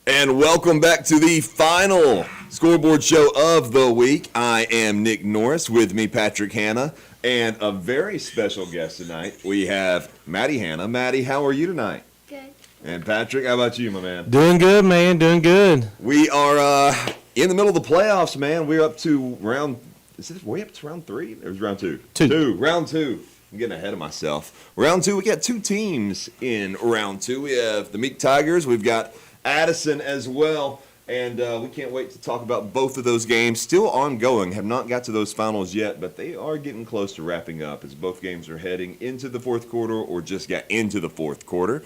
And welcome back to the final scoreboard show of the week. I am Nick Norris, with me Patrick Hanna, and a very special guest tonight. We have Maddie Hanna. Maddie, how are you tonight? Good. And Patrick, how about you, my man? Doing good, man. Doing good. We are in the middle of the playoffs, man. We're up to round. Is it way up to round 3? Or was round 2? Round 2. I'm getting ahead of myself. Round 2. We got 2 teams in round 2. We have the Meek Tigers. We've got Addison as well, and we can't wait to talk about both of those games. Still ongoing, have not got to those finals yet, but they are getting close to wrapping up as both games are heading into the fourth quarter or just got into the fourth quarter.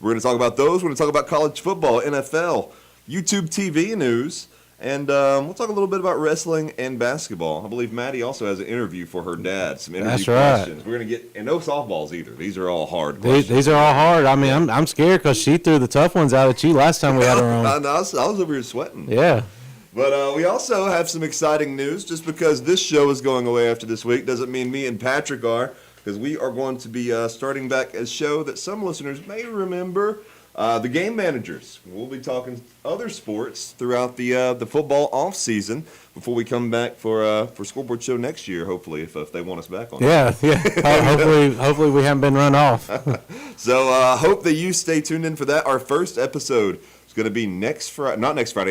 We're going to talk about those. We're going to talk about college football, NFL, YouTube TV news, and we'll talk a little bit about wrestling and basketball. I believe Maddie also has an interview for her dad, some interview questions. We're going to get, and no softballs either. These are all hard questions. These are all hard. I mean, I'm scared because she threw the tough ones out at you last time we had her on. I was over here sweating. Yeah. But we also have some exciting news. Just because this show is going away after this week doesn't mean me and Patrick are, because we are going to be starting back a show that some listeners may remember. The Game Managers. We'll be talking other sports throughout the football off season before we come back for Scoreboard Show next year. Hopefully, if they want us back on. Yeah. Hopefully we haven't been run off. So hope that you stay tuned in for that. Our first episode is going to be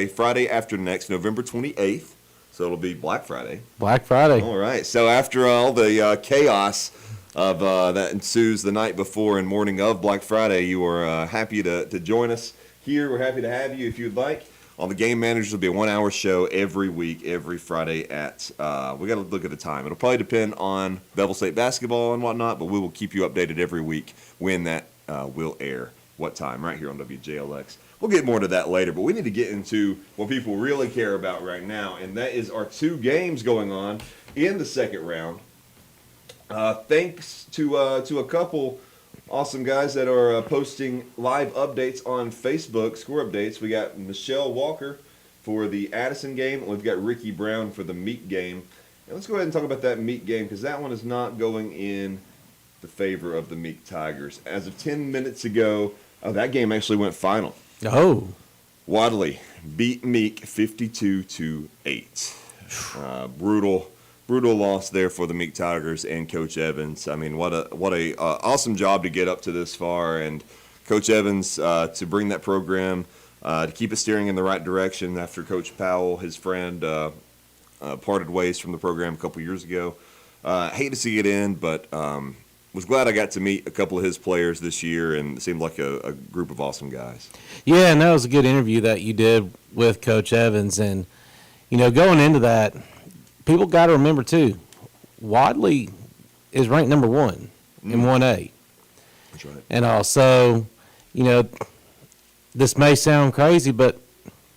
Friday after next, November 28th. So it'll be Black Friday. Black Friday. All right. So after all the chaos of that ensues the night before and morning of Black Friday, you are happy to join us here. We're happy to have you if you'd like. On the Game Managers, will be a 1-hour show every week, every Friday at, we got to look at the time. It'll probably depend on Bevel State basketball and whatnot, but we will keep you updated every week when that will air, what time, right here on WJLX. We'll get more to that later, but we need to get into what people really care about right now, and that is our 2 games going on in the second round. Thanks to a couple awesome guys that are posting live updates on Facebook, score updates. We got Michelle Walker for the Addison game, and we've got Ricky Brown for the Meek game. And let's go ahead and talk about that Meek game, because that one is not going in the favor of the Meek Tigers. As of 10 minutes ago, that game actually went final. Oh. Wadley beat Meek 52-8. Brutal loss there for the Meek Tigers and Coach Evans. I mean, what a awesome job to get up to this far, and Coach Evans to bring that program to keep it steering in the right direction after Coach Powell, his friend, parted ways from the program a couple years ago. Hate to see it end, but was glad I got to meet a couple of his players this year, and it seemed like a group of awesome guys. Yeah, and that was a good interview that you did with Coach Evans, and going into that, people got to remember, too, Wadley is ranked number 1 in 1A. That's right. And also, this may sound crazy, but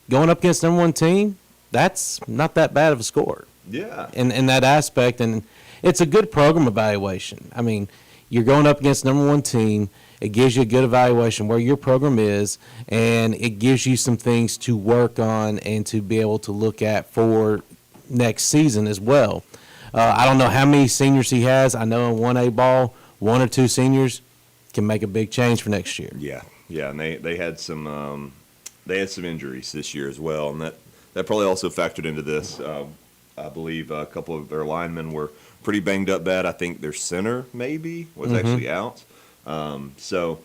going up against number 1 team, that's not that bad of a score. Yeah. In that aspect, and it's a good program evaluation. I mean, you're going up against number 1 team. It gives you a good evaluation where your program is, and it gives you some things to work on and to be able to look at for next season as well. I don't know how many seniors he has. I know in 1A ball, 1 or 2 seniors can make a big change for next year. Yeah, and they had some injuries this year as well, and that probably also factored into this. I believe a couple of their linemen were pretty banged up bad. I think their center maybe was actually out. So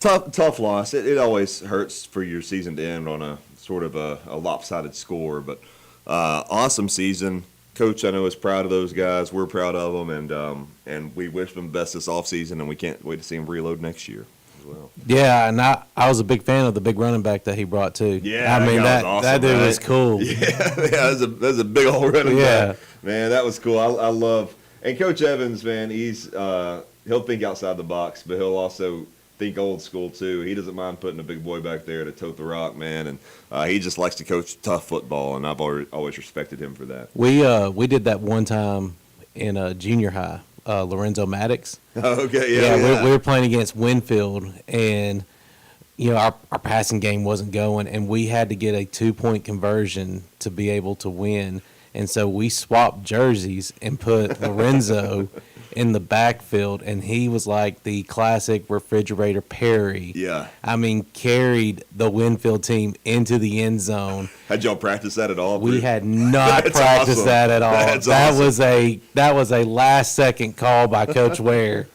tough loss. It always hurts for your season to end on a sort of a lopsided score, but awesome season. Coach, I know, is proud of those guys. We're proud of them, and we wish them the best this offseason, and we can't wait to see them reload next year as well. Yeah, and I was a big fan of the big running back that he brought, too. Yeah, I mean, that awesome, dude right? was cool. Yeah, that's a big old running back. Man, that was cool. I love – and Coach Evans, man, he'll think outside the box, but he'll also – think old school too. He doesn't mind putting a big boy back there to tote the rock, man, and he just likes to coach tough football, and I've always respected him for that. We did that one time in junior high, Lorenzo Maddox. Okay, yeah. We were playing against Winfield, and our passing game wasn't going, and we had to get a 2-point conversion to be able to win. And so we swapped jerseys and put Lorenzo in the backfield, and he was like the classic refrigerator Perry. Yeah. I mean, carried the Winfield team into the end zone. Had y'all practiced that at all? We had not That's practiced awesome. that at all. That's that awesome. was a last second call by Coach Ware,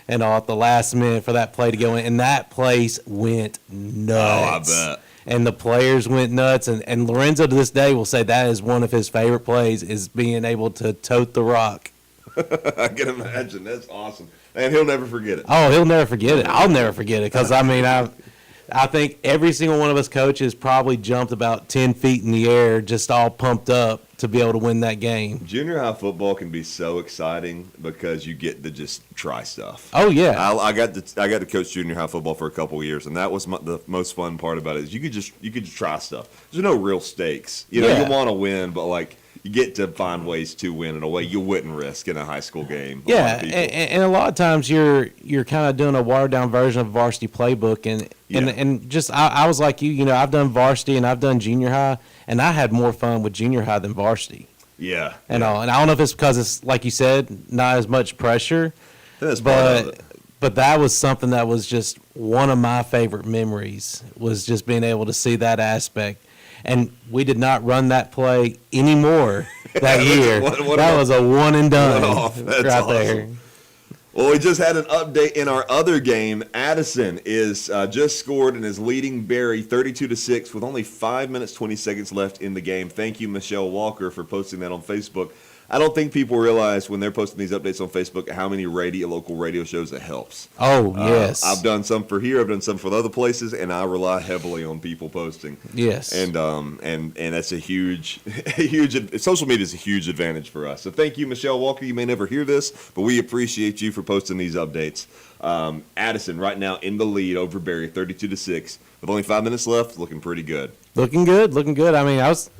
and all at the last minute for that play to go in, and that place went nuts. Oh, I bet. And the players went nuts, and Lorenzo to this day will say that is one of his favorite plays, is being able to tote the rock. I can imagine. That's awesome. And he'll never forget it. Oh, he'll never forget it. I'll never forget it, because, I mean, I think every single one of us coaches probably jumped about 10 feet in the air, just all pumped up to be able to win that game. Junior high football can be so exciting because you get to just try stuff. Oh, yeah. I got to coach junior high football for a couple of years, and that was the most fun part about it. Is you could just try stuff. There's no real stakes. You know, Yeah. you want to win, but like you get to find ways to win in a way you wouldn't risk in a high school game. Yeah, and a lot of times you're kind of doing a watered down version of varsity playbook, and just I was like you know, I've done varsity and I've done junior high, and I had more fun with junior high than varsity. Yeah, And all, and I don't know if it's because it's like you said, not as much pressure, that's part of it. but that was something that was just one of my favorite memories, was just being able to see that aspect. And we did not run that play anymore that year. That was a one and done That's right awesome. there. Well, we just had an update in our other game. Addison is just scored and is leading Barry 32-6 with only 5 minutes 20 seconds left in the game. Thank you, Michelle Walker, for posting that on Facebook. I don't think people realize when they're posting these updates on Facebook how many local radio shows it helps. Oh, yes. I've done some for here, I've done some for other places, and I rely heavily on people posting. Yes. And that's a huge social media is a huge advantage for us. So thank you, Michelle Walker. You may never hear this, but we appreciate you for posting these updates. Addison right now in the lead over Barry, 32-6, with only 5 minutes left, looking pretty good. Looking good. I mean, I was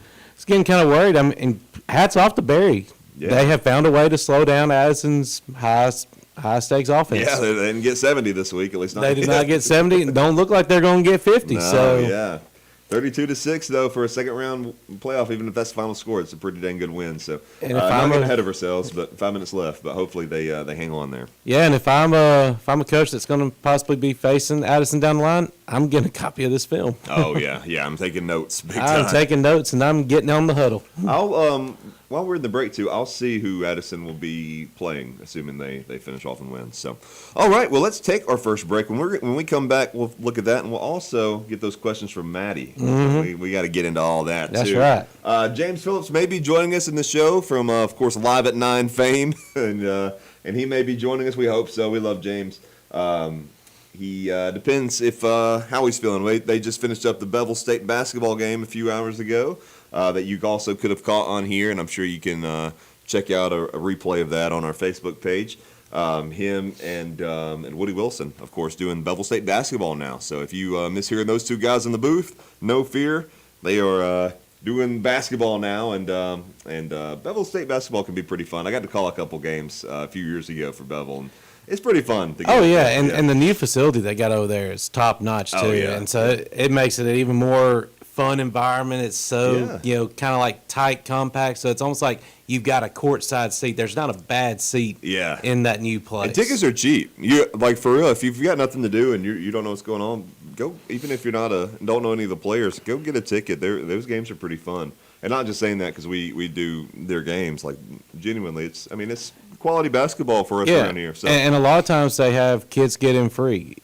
getting kind of worried. I mean, and hats off to Barry. Yeah. They have found a way to slow down Addison's high stakes offense. Yeah, they didn't get 70 this week, at least not They did yet. not get 70, and don't look like they're going to get 50. No, so yeah. 32-6 though for a second round playoff. Even if that's the final score, it's a pretty dang good win. So And if not I'm getting a- ahead of ourselves, but 5 minutes left. But hopefully they hang on there. yeah, and if I'm a coach that's going to possibly be facing Addison down the line, I'm getting a copy of this film. Oh yeah, I'm taking notes big I'm time. taking notes, and I'm getting on the huddle. I'll while we're in the break too, I'll see who Addison will be playing, assuming they finish off and win. So, all right, well let's take our first break. When we come back, we'll look at that, and we'll also get those questions from Maddie. We got to get into all that. That's too. right. James Phillips may be joining us in the show from, of course, Live at 9 fame, and he may be joining us. We hope so. We love James. He depends if how he's feeling. They just finished up the Bevel State basketball game a few hours ago that you also could have caught on here, and I'm sure you can check out a replay of that on our Facebook page. Him and Woody Wilson, of course, doing Bevel State basketball now. So if you miss hearing those two guys in the booth, no fear. They are doing basketball now, and Bevel State basketball can be pretty fun. I got to call a couple games a few years ago for Bevel, and it's pretty fun. To Oh, yeah, and the new facility they got over there is top notch, too. Oh, yeah. And so it makes it an even more fun environment. It's so, kind of like tight, compact. So it's almost like you've got a courtside seat. There's not a bad seat in that new place. And tickets are cheap. You like for real. If you've got nothing to do and you don't know what's going on, go. Even if you're not don't know any of the players, go get a ticket. Those games are pretty fun. And not just saying that because we do their games. Like genuinely, it's quality basketball for us around here. So. And a lot of times they have kids get in free.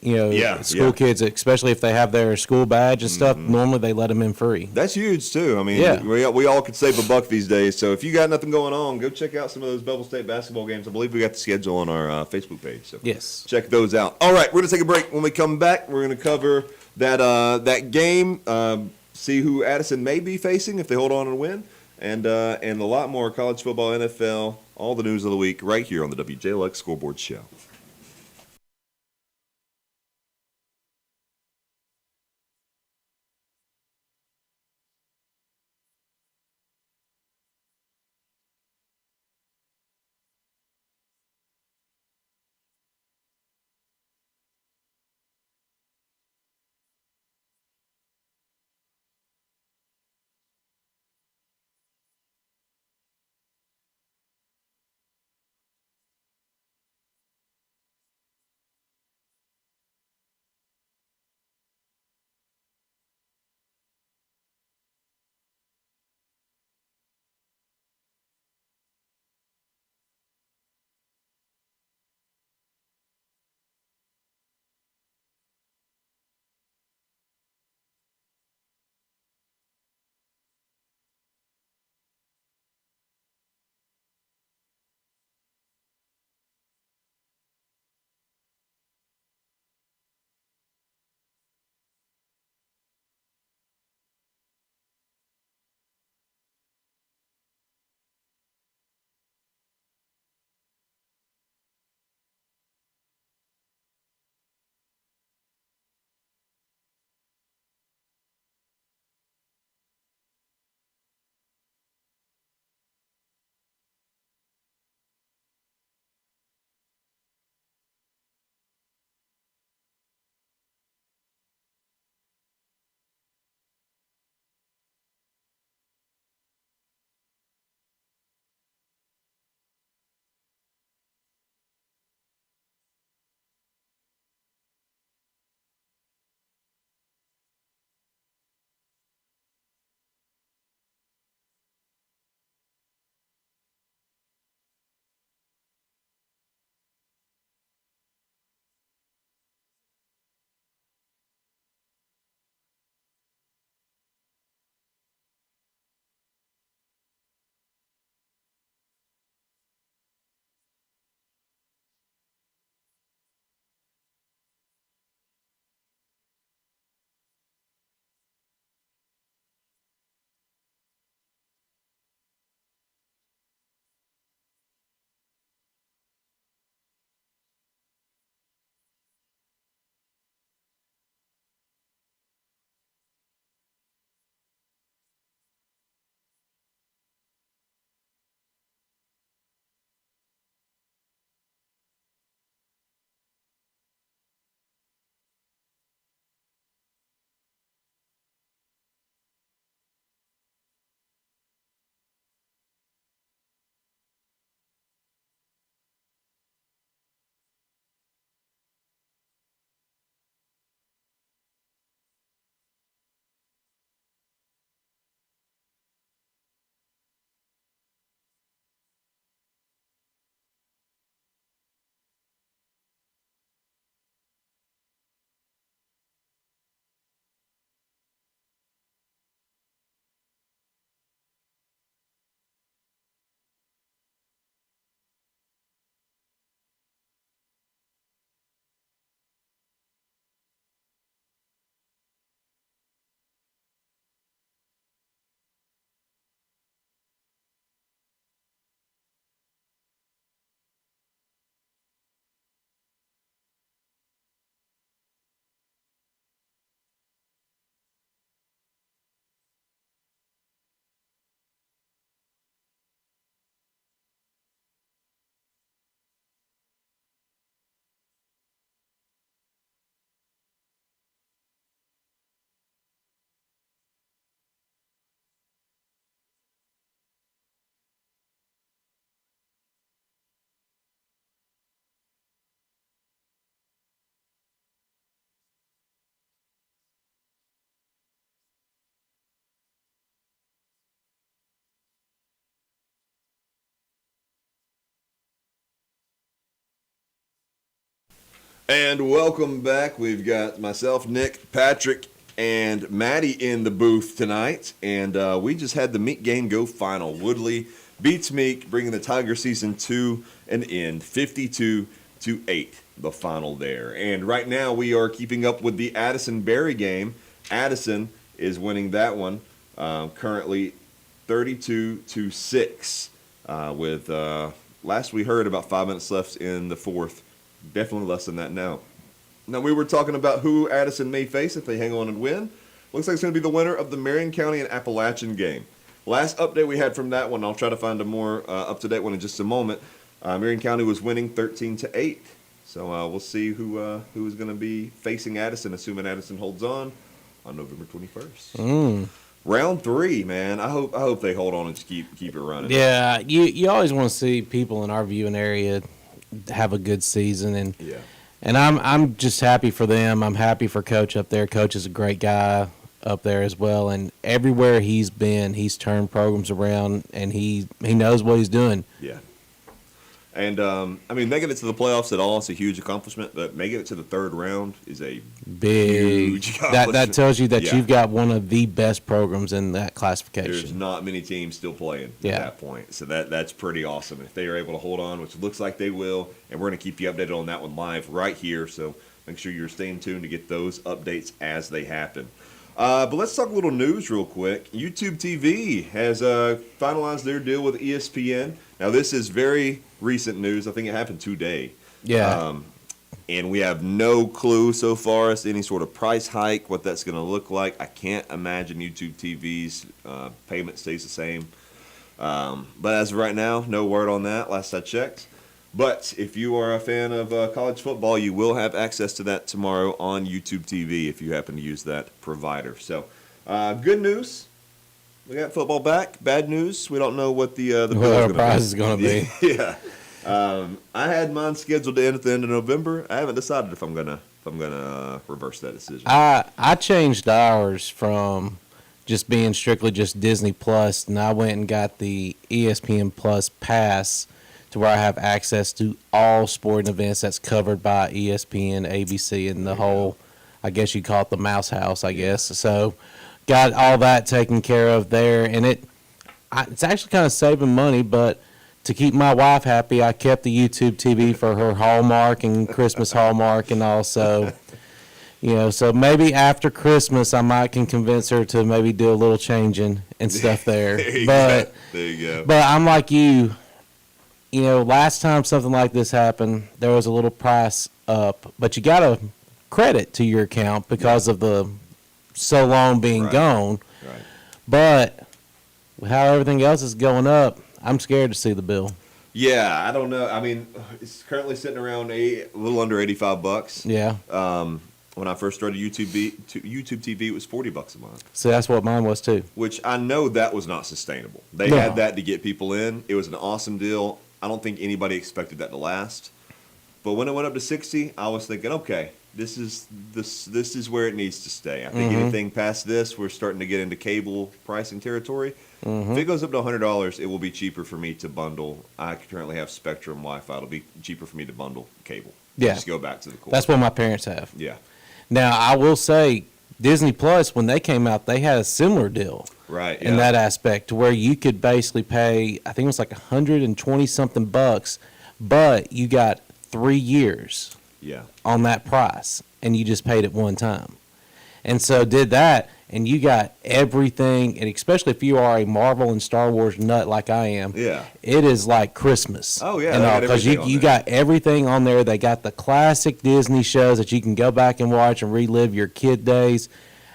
School kids, especially if they have their school badge and stuff, normally they let them in free. That's huge, too. I mean, we all could save $1 these days. So if you got nothing going on, go check out some of those Bevel State basketball games. I believe we got the schedule on our Facebook page. So yes, check those out. All right, we're going to take a break. When we come back, we're going to cover that game, see who Addison may be facing if they hold on and win, and a lot more college football, NFL, all the news of the week right here on the WJLX Scoreboard Show. And welcome back. We've got myself, Nick, Patrick, and Maddie in the booth tonight. And we just had the Meek game go final. Woodley beats Meek, bringing the Tiger season to an end, 52-8, the final there. And right now we are keeping up with the Addison-Berry game. Addison is winning that one, currently 32-6, with last we heard about 5 minutes left in the fourth. Definitely less than that now. Now, we were talking about who Addison may face if they hang on and win. Looks like it's going to be the winner of the Marion County and Appalachian game. Last update we had from that one, I'll try to find a more up-to-date one in just a moment. Marion County was winning 13-8. So we'll see who is going to be facing Addison, assuming Addison holds on November 21st. Round 3, man. I hope they hold on and just keep it running. Yeah, you always want to see people in our viewing area have a good season, and I'm just happy for them. I'm happy for Coach up there. Coach is a great guy up there as well, and everywhere he's been, he's turned programs around, and he knows what he's doing. Yeah. And, making it to the playoffs at all is a huge accomplishment, but making it to the third round is a huge accomplishment. That tells you that you've got one of the best programs in that classification. There's not many teams still playing at that point, so that's pretty awesome. If they are able to hold on, which it looks like they will, and we're going to keep you updated on that one live right here, so make sure you're staying tuned to get those updates as they happen. But let's talk a little news real quick. YouTube TV has finalized their deal with ESPN. Now, this is very recent news. I think it happened today. Yeah. And we have no clue so far as to any sort of price hike, what that's going to look like. I can't imagine YouTube TV's payment stays the same. But as of right now, no word on that, last I checked. But if you are a fan of college football, you will have access to that tomorrow on YouTube TV if you happen to use that provider. So, good news. We got football back. Bad news. We don't know what the prize is going to be. Yeah. I had mine scheduled to end at the end of November. I haven't decided if I'm gonna reverse that decision. I changed ours from just being strictly just Disney Plus, and I went and got the ESPN Plus pass to where I have access to all sporting events that's covered by ESPN, ABC, and the whole, I guess you call it the mouse house, I guess. So got all that taken care of there, and it's actually kind of saving money, but to keep my wife happy, I kept the YouTube TV for her Hallmark and Christmas Hallmark and also, so maybe after Christmas I can convince her to maybe do a little changing and stuff there. There you go. But I'm like you. Last time something like this happened, there was a little price up, but you got a credit to your account because of the so long being gone. Right. But with how everything else is going up, I'm scared to see the bill. Yeah, I don't know. I mean, it's currently sitting around a little under $85. Yeah. When I first started YouTube TV, it was $40 a month. So that's what mine was too. Which I know that was not sustainable. They had that to get people in. It was an awesome deal. I don't think anybody expected that to last. But when it went up to 60, I was thinking, okay, this is where it needs to stay. I think anything past this, we're starting to get into cable pricing territory. If it goes up to $100, it will be cheaper for me to bundle. I currently have Spectrum Wi-Fi. It'll be cheaper for me to bundle cable. Yeah. Just go back to the core. That's what my parents have. Yeah. Now, I will say, Disney Plus, when they came out, they had a similar deal. Right. Yeah. In that aspect, to where you could basically pay, I think it was like $120-something bucks, but you got 3 years on that price, and you just paid it one time. And so did that, and you got everything, and especially if you are a Marvel and Star Wars nut like I am, it is like Christmas. Oh, yeah. Because you got everything on there. They got the classic Disney shows that you can go back and watch and relive your kid days.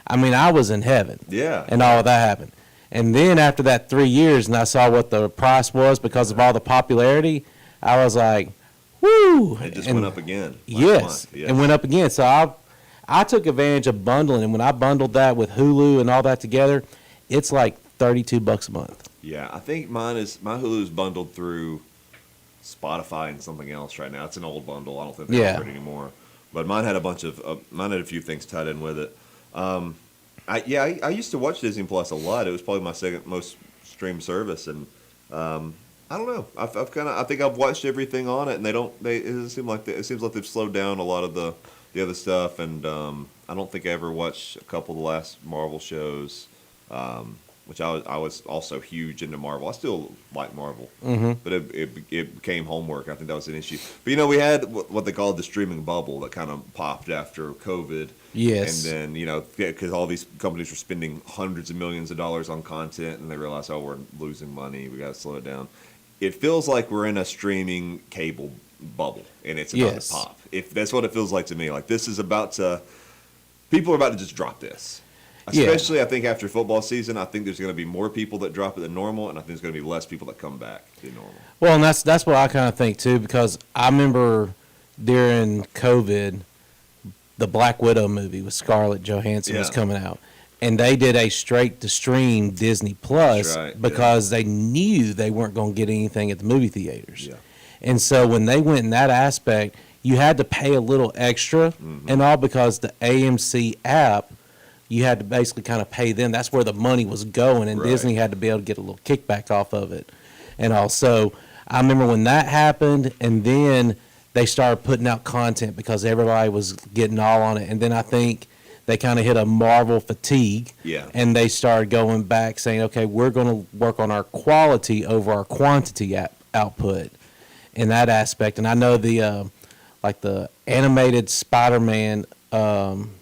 I mean, I was in heaven. Yeah. And all of that happened. And then after that 3 years, and I saw what the price was because of all the popularity, I was like, woo! It just went up again. Yes, it went up again. So I took advantage of bundling, and when I bundled that with Hulu and all that together, it's like $32 a month. Yeah, I think my Hulu's bundled through Spotify and something else right now. It's an old bundle. I don't think they offer it anymore. But mine had a few things tied in with it. I used to watch Disney Plus a lot. It was probably my second most streamed service, and I don't know. I think I've watched everything on it, and it doesn't seem like it seems like they've slowed down a lot of the other stuff, and I don't think I ever watched a couple of the last Marvel shows, which I was also huge into Marvel. I still like Marvel, but it became homework. I think that was an issue. But we had what they called the streaming bubble that kind of popped after COVID. Yes. And then because all these companies were spending hundreds of millions of dollars on content, and they realized, oh, we're losing money. We got to slow it down. It feels like we're in a streaming cable bubble, and it's about to pop. If that's what it feels like to me. Like this is people are about to just drop this. Especially, I think after football season, I think there's going to be more people that drop it than normal, and I think there's going to be less people that come back than normal. Well, and that's what I kind of think too, because I remember during COVID, the Black Widow movie with Scarlett Johansson was coming out. And they did a straight-to-stream Disney Plus because they knew they weren't going to get anything at the movie theaters. Yeah. And so when they went in that aspect, you had to pay a little extra, and all because the AMC app, you had to basically kind of pay them. That's where the money was going, and Disney had to be able to get a little kickback off of it. And also, I remember when that happened, and then they started putting out content because everybody was getting all on it. And then I think they kind of hit a Marvel fatigue, and they started going back saying, okay, we're going to work on our quality over our quantity output in that aspect. And I know the animated Spider-Man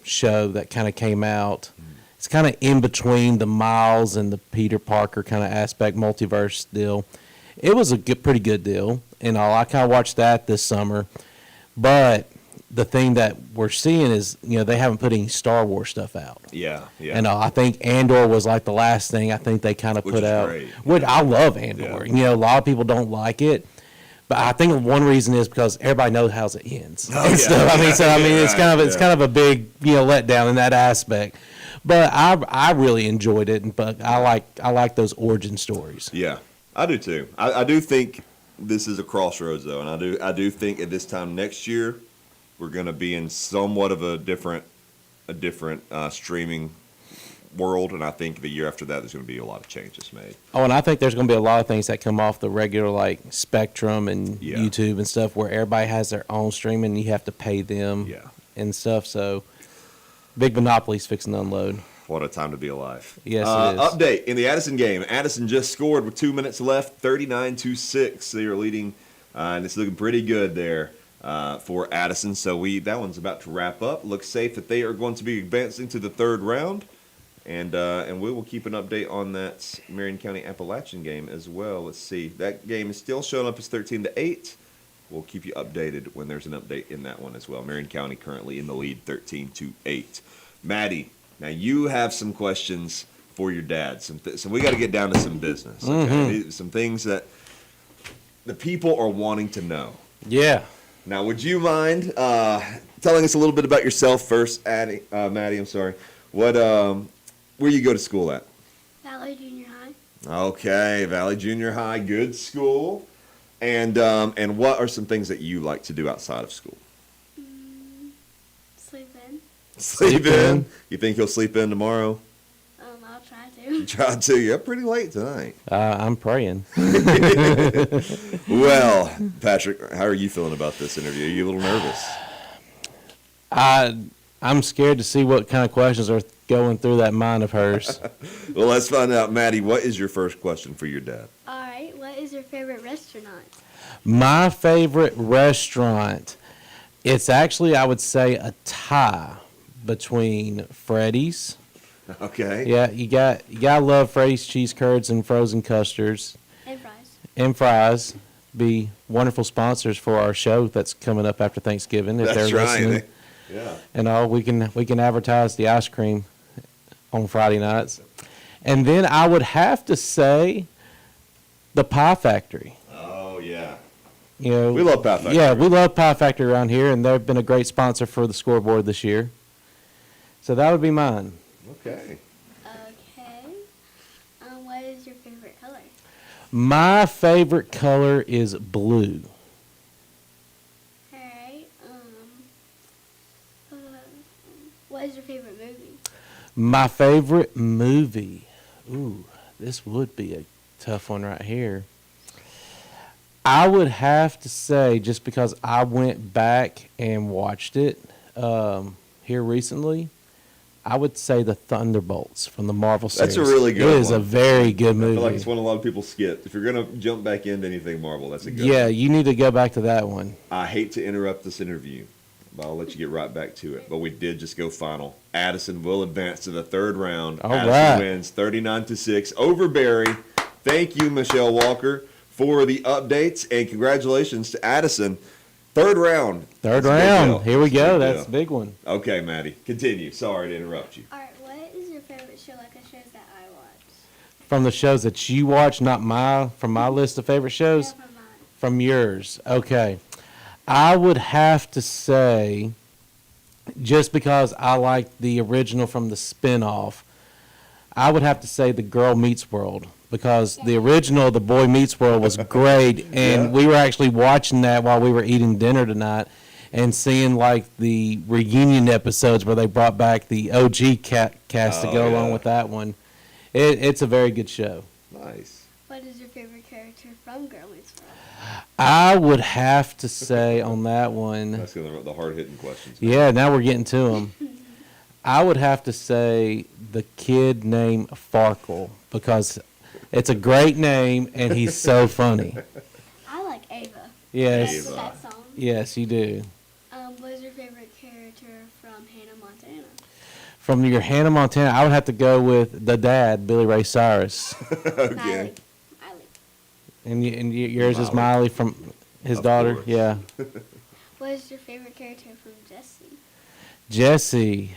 show that kind of came out, it's kind of in between the Miles and the Peter Parker kind of aspect, multiverse deal. It was a pretty good deal, and I kind of watched that this summer. But the thing that we're seeing is, they haven't put any Star Wars stuff out. Yeah. And I think Andor was like the last thing I think they kind of put out. Great. Which I love Andor. A lot of people don't like it. But I think one reason is because everybody knows how it ends. It's kind of a big letdown in that aspect. But I really enjoyed it, but I like those origin stories. Yeah, I do too. I do think this is a crossroads though, and I do think at this time next year we're going to be in somewhat of a different streaming world, and I think the year after that there's going to be a lot of changes made. Oh, and I think there's going to be a lot of things that come off the regular like Spectrum and YouTube and stuff where everybody has their own streaming and you have to pay them and stuff. So big monopoly's fixing to unload. What a time to be alive. Yes, it is. Update in the Addison game. Addison just scored with 2 minutes left, 39-6. They are leading, and it's looking pretty good there for Addison. So that one's about to wrap up. Looks safe that they are going to be advancing to the third round. And we will keep an update on that Marion County Appalachian game as well. Let's see. That game is still showing up as 13-8. We'll keep you updated when there's an update in that one as well. Marion County currently in the lead, 13-8. Maddie, now you have some questions for your dad. So we got to get down to some business. Okay? Some things that the people are wanting to know. Yeah. Now, would you mind telling us a little bit about yourself first, Maddie? I'm sorry. Where you go to school at? Valley Junior High. Okay, Valley Junior High, good school. And what are some things that you like to do outside of school? Sleep in. Sleep in? You think you'll sleep in tomorrow? I'll try to. Try to. You're pretty late tonight. I'm praying. Well, Patrick, how are you feeling about this interview? Are you a little nervous? I'm scared to see what kind of questions are going through that mind of hers. Well, let's find out. Maddie, what is your first question for your dad? All right. What is your favorite restaurant? My favorite restaurant, it's actually, I would say, a tie between Freddy's. Okay. Yeah, you gotta love Freddy's cheese curds and frozen custards. And fries. And fries. Be wonderful sponsors for our show that's coming up after Thanksgiving if they're listening. Yeah. And we can advertise the ice cream on Friday nights. And then I would have to say the Pie Factory. Oh, yeah. We love Pie Factory. Yeah, we love Pie Factory around here, and they've been a great sponsor for the scoreboard this year. So that would be mine. Okay. Okay. What is your favorite color? My favorite color is blue. All right. What is your favorite movie? My favorite movie. Ooh, this would be a tough one right here. I would have to say, just because I went back and watched it here recently, I would say the Thunderbolts from the Marvel series. That's a really good one. It is a very good I movie. feel like it's one a lot of people skip. If you're going to jump back into anything Marvel, that's a good Yeah, one. you need to go back to that one. I hate to interrupt this interview, but I'll let you get right back to it. But we did just go final. Addison will advance to the third round. All Addison right. wins 39-6 over Barry. Thank you, Michelle Walker, for the updates, and congratulations to Addison. Third round. Third That's a big round. deal. Here we That's a go. big That's a deal. big one. Okay, Maddie, continue. Sorry to interrupt you. All right, what is your favorite show, like the shows that I watch? From the shows that you watch, not from my list of favorite shows, Yeah, from mine. from yours. Okay. I would have to say, just because I like the original from the spinoff, I would have to say The Girl Meets World, because the original The Boy Meets World was great, and Yeah. we were actually watching that while we were eating dinner tonight and seeing like the reunion episodes where they brought back the OG cast to Oh, go along yeah. with that one. It's a very good show. Nice. What is your favorite character from Girl Meets World? I would have to say on that one, That's the hard-hitting questions. yeah, now we're getting to them. I would have to say the kid named Farkle, because it's a great name and he's so funny. I like Ava. Yes, That's Ava. that song. yes, you do. What is your favorite character from Hannah Montana? From your Hannah Montana, I would have to go with the dad, Billy Ray Cyrus. Okay. Miley. And yours is Miley. Miley from his Of daughter? course. Yeah. What is your favorite character from Jessie? Jesse,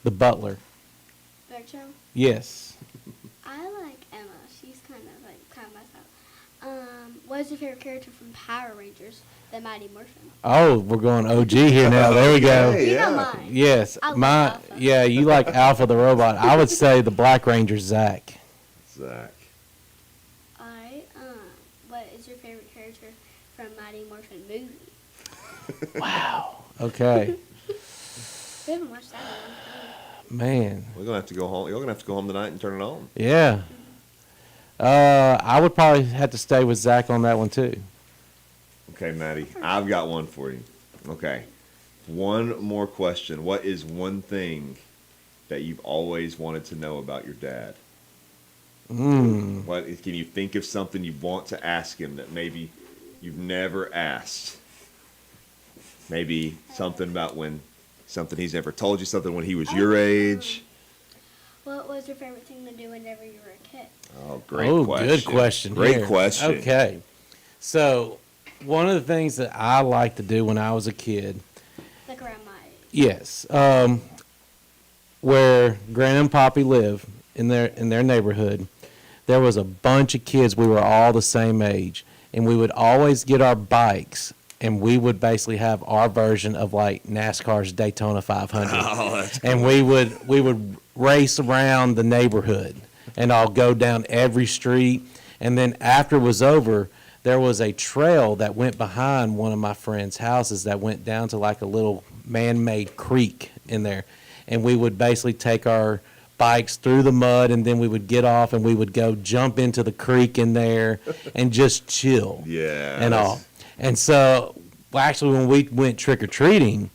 the butler. Bertram? Yes. I like Emma. She's kind of my style. What is your favorite character from Power Rangers? The Mighty Morphin. Oh, we're going OG here now. There we go. Okay. You know Yeah. mine. Yes, I love Alpha. yeah, you like Alpha the robot. I would say the Black Ranger, Zach. Zach. Alright, what is your favorite character from Mighty Morphin movie? Wow. Okay, We haven't watched that in a long time. man. We're gonna have to go home. You're gonna have to go home tonight and turn it on. Yeah. I would probably have to stay with Zach on that one too. Okay, Maddie, I've got one for you. Okay, one more question. What is one thing that you've always wanted to know about your dad? What can you think of something you want to ask him that maybe you've never asked? Maybe something about something he's never told you, something when he was your age. What was your favorite thing to do whenever you were a kid? Oh, great Oh, question. good question. Great here. question. Okay. So, one of the things that I liked to do when I was a kid, Like around my age. yes, where Gran and Poppy live in their neighborhood, there was a bunch of kids. We were all the same age, and we would always get our bikes, and we would basically have our version of like NASCAR's Daytona 500. Oh, that's And we would race around the neighborhood, and I'll go down every street. And then after it was over, there was a trail that went behind one of my friends' houses that went down to like a little man-made creek in there. And we would basically take our bikes through the mud, and then we would get off and we would go jump into the creek in there and just chill. Yeah. And all. And so, well, actually, when we went trick-or-treating,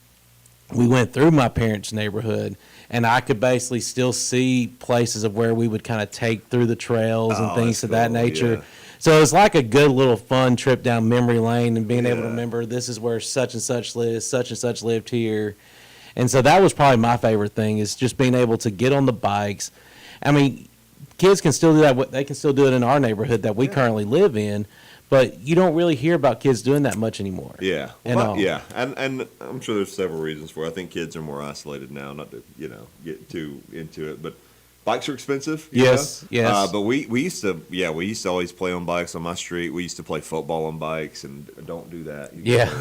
we went through my parents' neighborhood, and I could basically still see places of where we would kind of take through the trails and Oh, things that's of that cool, nature. yeah. So it was like a good little fun trip down memory lane, and being able to Yeah. remember this is where such and such lived here. And so that was probably my favorite thing, is just being able to get on the bikes. I mean, kids can still do that. They can still do it in our neighborhood that we currently live in, but you don't really hear about kids doing that much anymore. Yeah. And Well, all. yeah. And I'm sure there's several reasons for it. I think kids are more isolated now, not to, get too into it, but bikes are expensive. you Yes, know? yes. But we used to always play on bikes on my street. We used to play football on bikes, and don't do that. Yeah.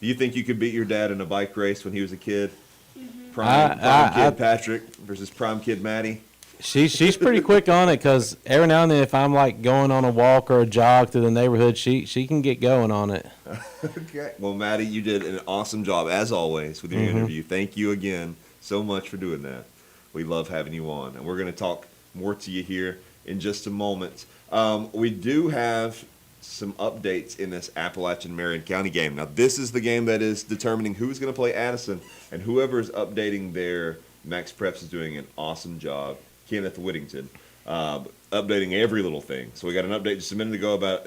Do you think you could beat your dad in a bike race when he was a kid? Mm-hmm. Prime I- kid Patrick versus prime kid Maddie. She's pretty quick on it, because every now and then if I'm like going on a walk or a jog through the neighborhood, she can get going on it. Okay. Well, Maddie, you did an awesome job, as always, with your interview. Thank you again so much for doing that. We love having you on. And we're going to talk more to you here in just a moment. We do have some updates in this Appalachian-Marion County game. Now, this is the game that is determining who's going to play Addison, and whoever is updating there, Max Preps is doing an awesome job. Kenneth Whittington, updating every little thing. So we got an update just a minute ago about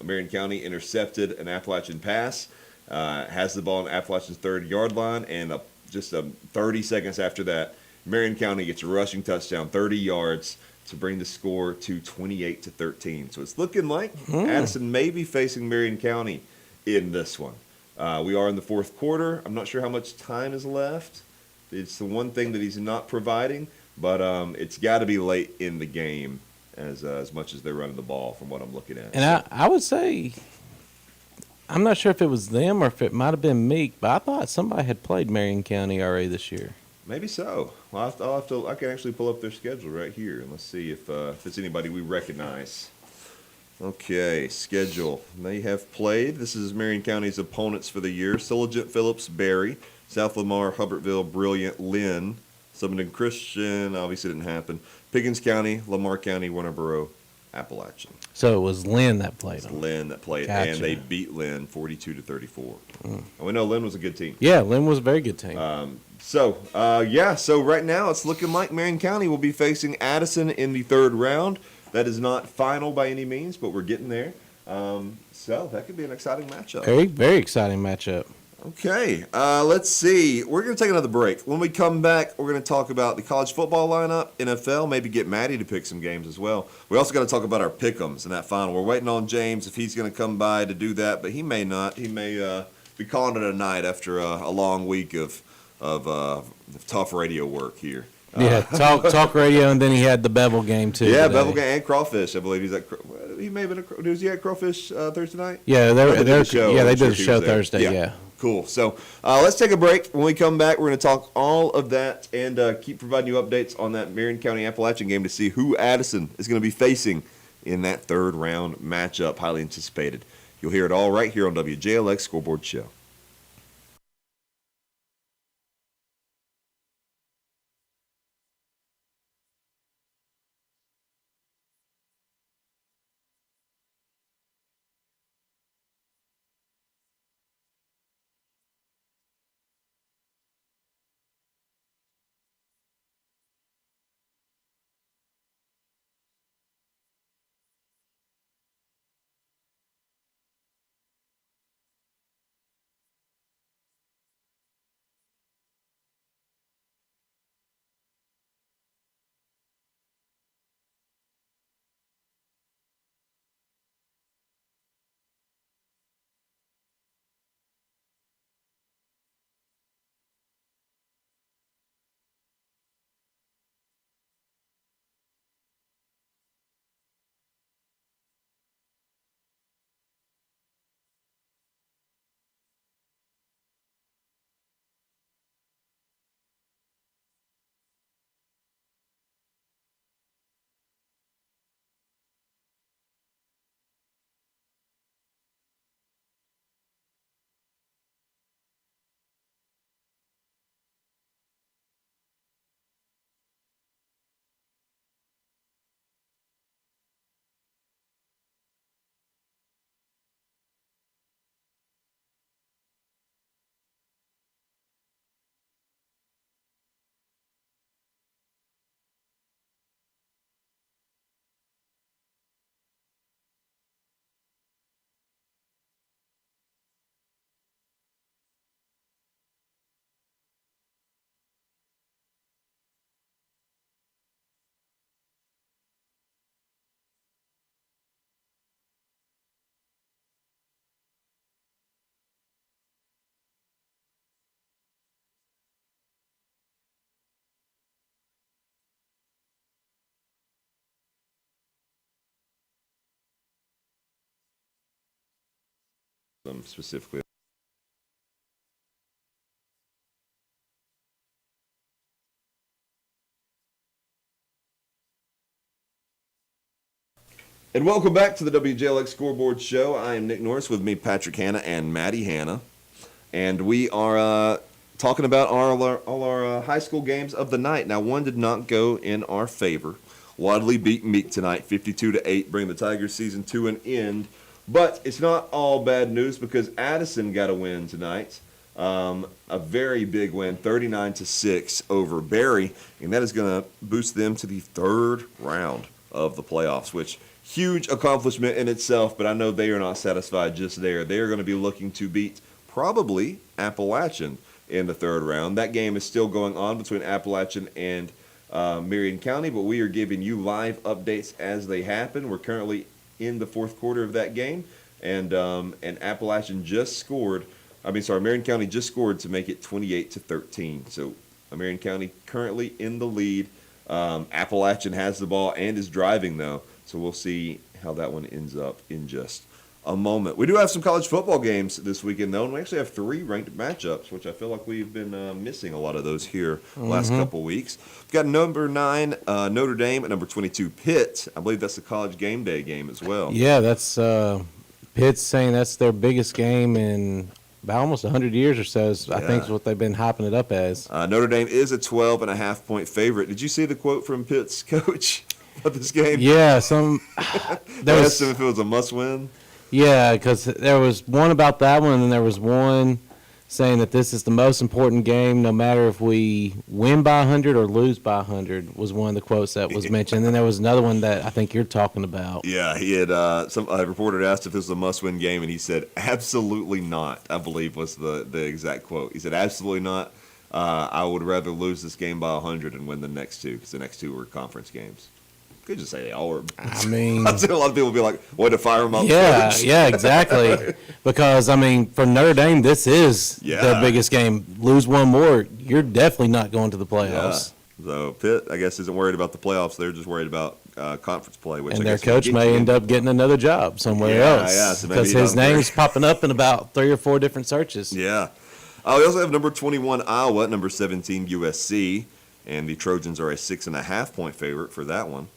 Marion County intercepted an Appalachian pass, has the ball on Appalachian's 30-yard line, and just 30 seconds after that, Marion County gets a rushing touchdown, 30 yards, to bring the score to 28-13. So it's looking like Addison may be facing Marion County in this one. We are in the fourth quarter. I'm not sure how much time is left. It's the one thing that he's not providing, but it's got to be late in the game as much as they're running the ball from what I'm looking at. And I would say, I'm not sure if it was them or if it might have been Meek, but I thought somebody had played Marion County already this year. Maybe so. Well, I'll have to. I can actually pull up their schedule right here, and let's see if it's anybody we recognize. Okay, schedule. They have played. This is Marion County's opponents for the year: Silligent, Phillips, Berry, South Lamar, Hubbartville, Brilliant, Lynn, Submit Christian. Obviously, didn't happen. Pickens County, Lamar County, Winterboro, Appalachian. So it was Lynn that played them. Lynn that played, Gotcha. and they beat Lynn 42-34. And we know Lynn was a good team. Yeah, Lynn was a very good team. So right now it's looking like Marion County will be facing Addison in the third round. That is not final by any means, but we're getting there. So that could be an exciting matchup. Very, very exciting matchup. Okay, let's see. We're going to take another break. When we come back, we're going to talk about the college football lineup, NFL, maybe get Maddie to pick some games as well. We also got to talk about our pick'ems in that final. We're waiting on James if he's going to come by to do that, but he may not. He may be calling it a night after a long week of tough radio work here. Yeah, talk radio, and then he had the Bevel game too. Yeah, today. Bevel game and Crawfish. I believe he's at. He may have been. Was he at Crawfish Thursday night? Yeah, they did a Sure show he was there. Thursday. Yeah. Cool. So let's take a break. When we come back, we're going to talk all of that and keep providing you updates on that Marion County Appalachian game to see who Addison is going to be facing in that third round matchup, highly anticipated. You'll hear it all right here on WJLX Scoreboard Show. Specifically. And welcome back to the WJLX Scoreboard Show. I am Nick Norris, with me Patrick Hanna and Maddie Hanna. And we are talking about all our high school games of the night. Now, one did not go in our favor. Wadley beat Meek tonight 52-8, bringing the Tigers season to an end. But it's not all bad news because Addison got a win tonight. A very big win, 39-6 over Barry, and that is going to boost them to the 3rd round of the playoffs, which huge accomplishment in itself, but I know they are not satisfied just there. They are going to be looking to beat probably Appalachian in the 3rd round. That game is still going on between Appalachian and Marion County, but we are giving you live updates as they happen. We're currently in the 4th quarter of that game, and Appalachian just scored. Marion County just scored to make it 28-13. So Marion County currently in the lead. Appalachian has the ball and is driving though, so we'll see how that one ends up in just a moment. We do have some college football games this weekend though, and we actually have 3 ranked matchups, which I feel like we've been missing a lot of those here last couple weeks. We've got number 9 Notre Dame and number 22 Pitt. I believe that's the College Game Day game as well. Yeah, that's Pitt's saying that's their biggest game in about almost 100 years or so, I think is what they've been hyping it up as. Notre Dame is a 12.5-point favorite. Did you see the quote from Pitt's coach of this game? Yeah, Asked him if it was a must-win. Yeah, because there was one about that one, and then there was one saying that this is the most important game, no matter if we win by 100 or lose by 100, was one of the quotes that was mentioned. And then there was another one that I think you're talking about. Yeah, he had a reporter asked if this was a must-win game, and he said, absolutely not, I believe was the exact quote. He said, absolutely not. I would rather lose this game by 100 and win the next 2, because the next 2 were conference games. Could just say they all were. I mean, I've seen a lot of people be like, "Way to fire them up!" Yeah, coach. yeah, exactly. Because for Notre Dame, this is their biggest game. Lose one more, you're definitely not going to the playoffs. Yeah. So Pitt, I guess, isn't worried about the playoffs. They're just worried about conference play. Which and I their guess coach may end up getting another job somewhere else. Yeah, so because his name's popping up in about 3 or 4 different searches. Yeah. We also have number 21 Iowa, number 17 USC, and the Trojans are a 6.5-point favorite for that one.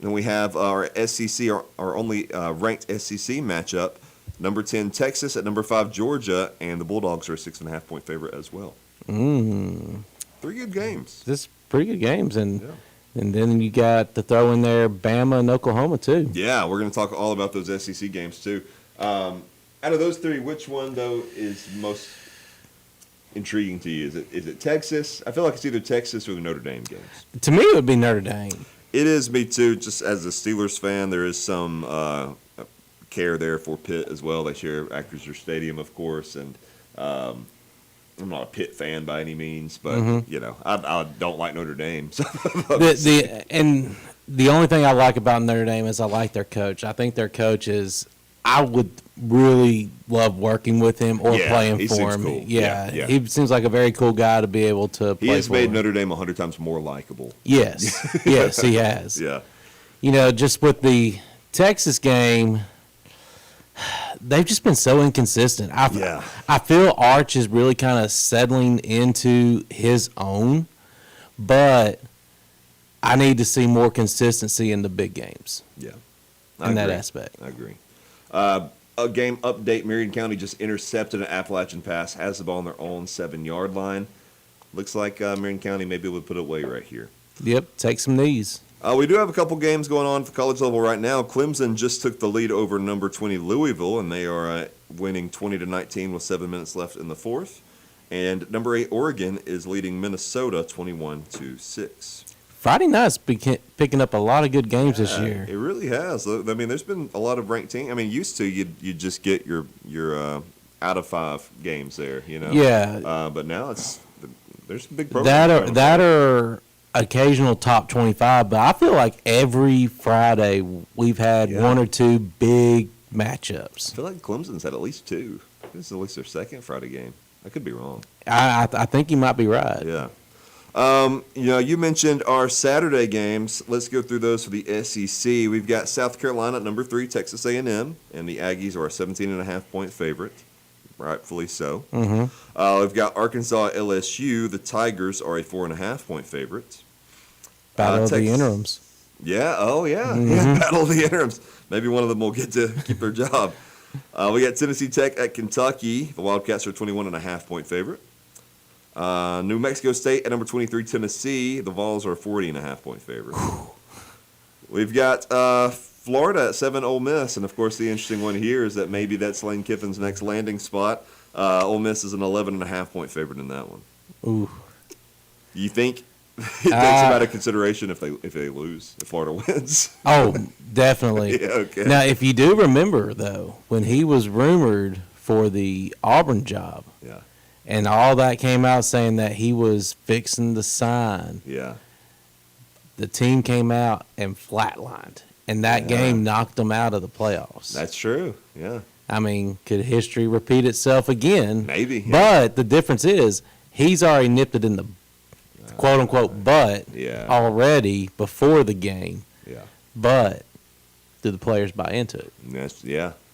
Then we have our SEC, our only ranked SEC matchup, number 10 Texas at number 5 Georgia, and the Bulldogs are a 6.5-point favorite as well. 3 good games. This pretty good games, and then you got to throw in there Bama and Oklahoma too. Yeah, we're going to talk all about those SEC games too. Out of those 3, which one though is most intriguing to you? Is it Texas? I feel like it's either Texas or the Notre Dame games. To me, it would be Notre Dame. It is me too. Just as a Steelers fan, there is some care there for Pitt as well. They share Acrisure Stadium, of course, and I'm not a Pitt fan by any means, but I don't like Notre Dame. So and the only thing I like about Notre Dame is I like their coach. I think their coach is. I would really love working with him or playing for him. Cool. Yeah, he seems like a very cool guy to be able to play for. He has made Notre Dame 100 times more likable. Yes, yes, he has. Yeah. Just with the Texas game, they've just been so inconsistent. I feel Arch is really kind of settling into his own, but I need to see more consistency in the big games. Yeah. In that aspect. I agree. A game update, Marion County just intercepted an Appalachian pass, has the ball on their own 7-yard line. Looks like Marion County may be able to put it away right here. Yep, take some knees. We do have a couple games going on for college level right now. Clemson just took the lead over number 20 Louisville, and they are winning 20-19 with 7 minutes left in the 4th. And number 8 Oregon is leading Minnesota 21-6. Friday night's picking up a lot of good games this year. It really has. I mean, there's been a lot of ranked teams. I mean, used to you'd just get your out of 5 games there, Yeah. But now there's some big programs. That are occasional top 25, but I feel like every Friday we've had 1 or 2 big matchups. I feel like Clemson's had at least 2. This is at least their second Friday game. I could be wrong. I think you might be right. Yeah. You mentioned our Saturday games. Let's go through those for the SEC. We've got South Carolina at number 3, Texas A&M, and the Aggies are a 17.5-point favorite, rightfully so. We've got Arkansas at LSU. The Tigers are a 4.5-point favorite. Battle of the interims. Yeah. Oh, yeah. Battle of the interims. Maybe one of them will get to keep their job. We got Tennessee Tech at Kentucky. The Wildcats are a 21.5-point favorite. New Mexico State at number 23, Tennessee. The Vols are a 40.5-point favorite. We've got Florida at 7, Ole Miss, and of course the interesting one here is that maybe that's Lane Kiffin's next landing spot. Ole Miss is an 11.5-point favorite in that one. Ooh. You think it takes about a consideration if they lose, if Florida wins? Oh, definitely. Yeah, okay. Now, if you do remember, though, when he was rumored for the Auburn job, Yeah. and all that came out saying that he was fixing to sign, Yeah. the team came out and flatlined. And that game knocked them out of the playoffs. That's true. Yeah. I mean, could history repeat itself again? Maybe. Yeah. But the difference is he's already nipped it in the quote-unquote butt already before the game. Yeah. But do the players buy into it?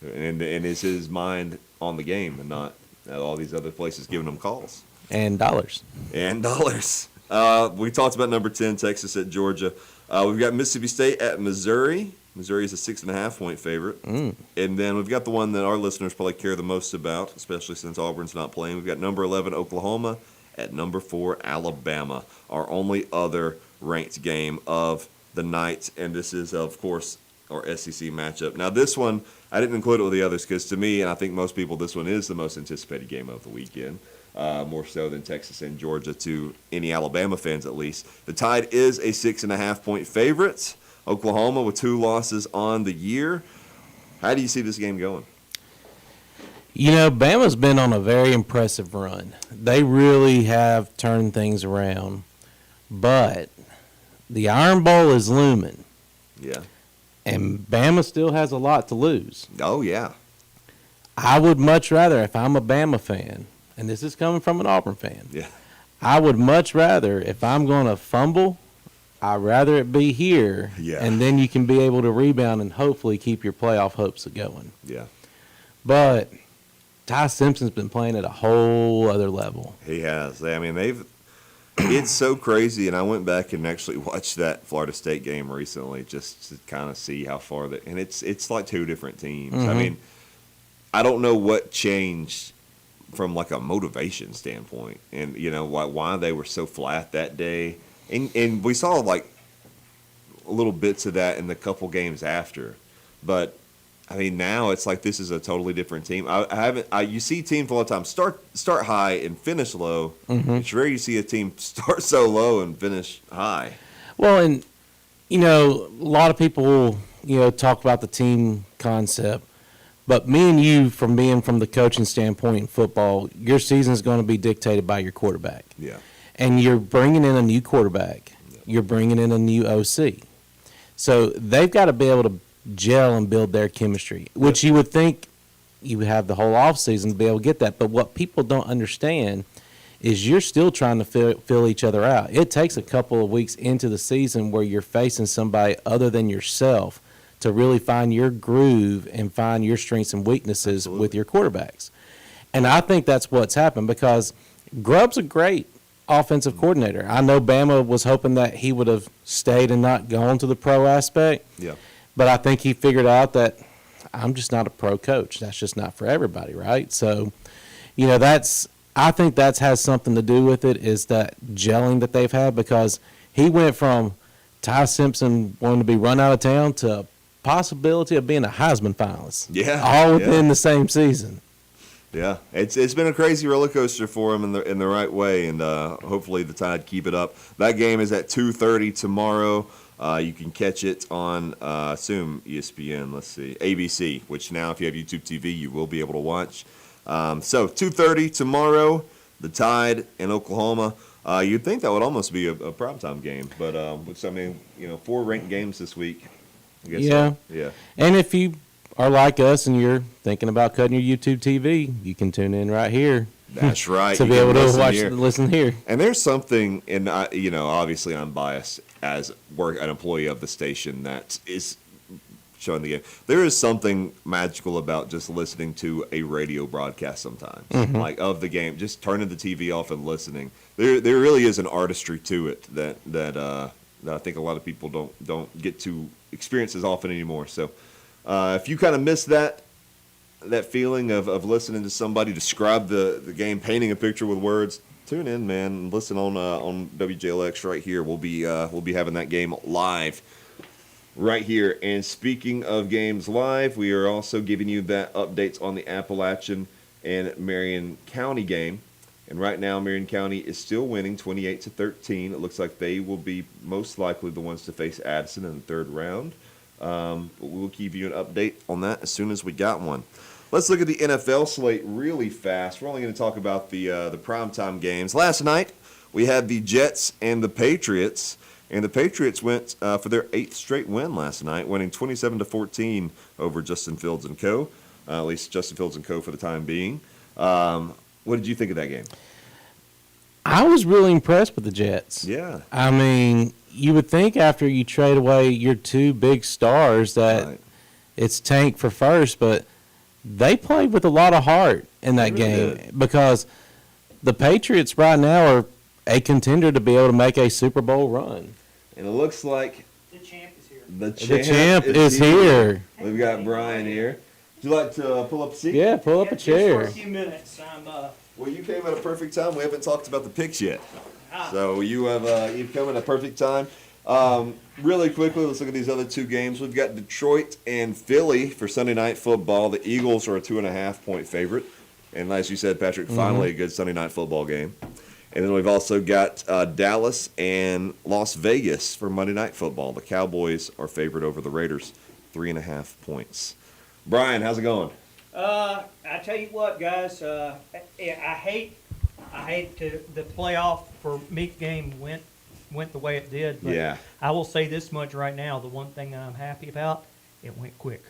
And is his mind on the game and not at all these other places giving him calls? And dollars. We talked about number 10, Texas at Georgia. We've got Mississippi State at Missouri. Missouri is a 6.5-point favorite. And then we've got the one that our listeners probably care the most about, especially since Auburn's not playing. We've got number 11, Oklahoma, at number 4, Alabama, our only other ranked game of the night. And this is, of course, our SEC matchup. Now, this one, I didn't include it with the others because to me, and I think most people, this one is the most anticipated game of the weekend. More so than Texas and Georgia to any Alabama fans at least. The Tide is a 6.5-point favorite. Oklahoma with 2 losses on the year. How do you see this game going? You know, Bama's been on a very impressive run. They really have turned things around. But the Iron Bowl is looming. Yeah. And Bama still has a lot to lose. Oh, yeah. I would much rather, if I'm a Bama fan, and this is coming from an Auburn fan. Yeah. I would much rather, if I'm going to fumble, I'd rather it be here. Yeah. And then you can be able to rebound and hopefully keep your playoff hopes going. Yeah. But Ty Simpson's been playing at a whole other level. He has. I mean, it's so crazy, and I went back and actually watched that Florida State game recently just to kind of see how far and it's like 2 different teams. I mean, I don't know what changed from like a motivation standpoint, and you know why they were so flat that day, and we saw like little bits of that in the couple games after, but I mean now it's like this is a totally different team. You see teams a lot of times start high and finish low. It's rare you see a team start so low and finish high. Well, and you know a lot of people talk about the team concept. But me and you, from being from the coaching standpoint in football, your season is going to be dictated by your quarterback. Yeah. And you're bringing in a new quarterback. Yeah. You're bringing in a new OC. So they've got to be able to gel and build their chemistry, which you would think you would have the whole offseason to be able to get that. But what people don't understand is you're still trying to fill each other out. It takes a couple of weeks into the season where you're facing somebody other than yourself to really find your groove and find your strengths and weaknesses with your quarterbacks. And I think that's what's happened because Grubb's a great offensive coordinator. I know Bama was hoping that he would have stayed and not gone to the pro aspect. Yeah. But I think he figured out that I'm just not a pro coach. That's just not for everybody, right? So, I think that has something to do with it is that gelling that they've had because he went from Ty Simpson wanting to be run out of town to possibility of being a Heisman finalist. Yeah. All within the same season. Yeah. It's been a crazy roller coaster for him in the right way, and hopefully the Tide keep it up. That game is at 2:30 tomorrow. You can catch it on, assume ESPN, ABC, which now if you have YouTube TV, you will be able to watch. So 2:30 tomorrow, the Tide in Oklahoma. You'd think that would almost be a primetime game, but 4 ranked games this week. I guess so. Yeah. And if you are like us and you're thinking about cutting your YouTube TV, you can tune in right here. That's right. to be able to listen here. And there's something, and obviously I'm biased as an employee of the station that is showing the game. There is something magical about just listening to a radio broadcast sometimes, like of the game. Just turning the TV off and listening. There really is an artistry to it that I think a lot of people don't get to experience as often anymore. So if you kind of miss that feeling of listening to somebody describe the game, painting a picture with words, tune in, man, and listen on WJLX right here. We'll be having that game live. right here. And speaking of games live, we are also giving you that updates on the Appalachian and Marion County game. And right now, Marion County is still winning 28-13. It looks like they will be most likely the ones to face Addison in the third round. But we'll give you an update on that as soon as we got one. Let's look at the NFL slate really fast. We're only going to talk about the primetime games. Last night, we had the Jets and the Patriots. And the Patriots went for their 8th straight win last night, winning 27-14 over Justin Fields and Co. At least Justin Fields and Co. for the time being. What did you think of that game? I was really impressed with the Jets. Yeah. I mean, you would think after you trade away your two big stars that Right. it's tank for first, but they played with a lot of heart in that They really game because the Patriots right now are a contender to be able to make a Super Bowl run. And it looks like The champ is here. the The champ is here. We've got Brian here. Would you like to pull up a seat? Yeah, pull up a Just for a chair. few minutes. Well, you came at a perfect time. We haven't talked about the picks yet. Ah. So you've come at a perfect time. Really quickly, let's look at these other two games. We've got Detroit and Philly for Sunday Night Football. The Eagles are a 2.5-point favorite. And as you said, Patrick, finally a good Sunday Night Football game. And then we've also got Dallas and Las Vegas for Monday Night Football. The Cowboys are favored over the Raiders, 3.5 points. Brian, how's it going? I tell you what, guys. I hate to the playoff for Meek game went the way it did. But Yeah. I will say this much right now: the one thing that I'm happy about, it went quick.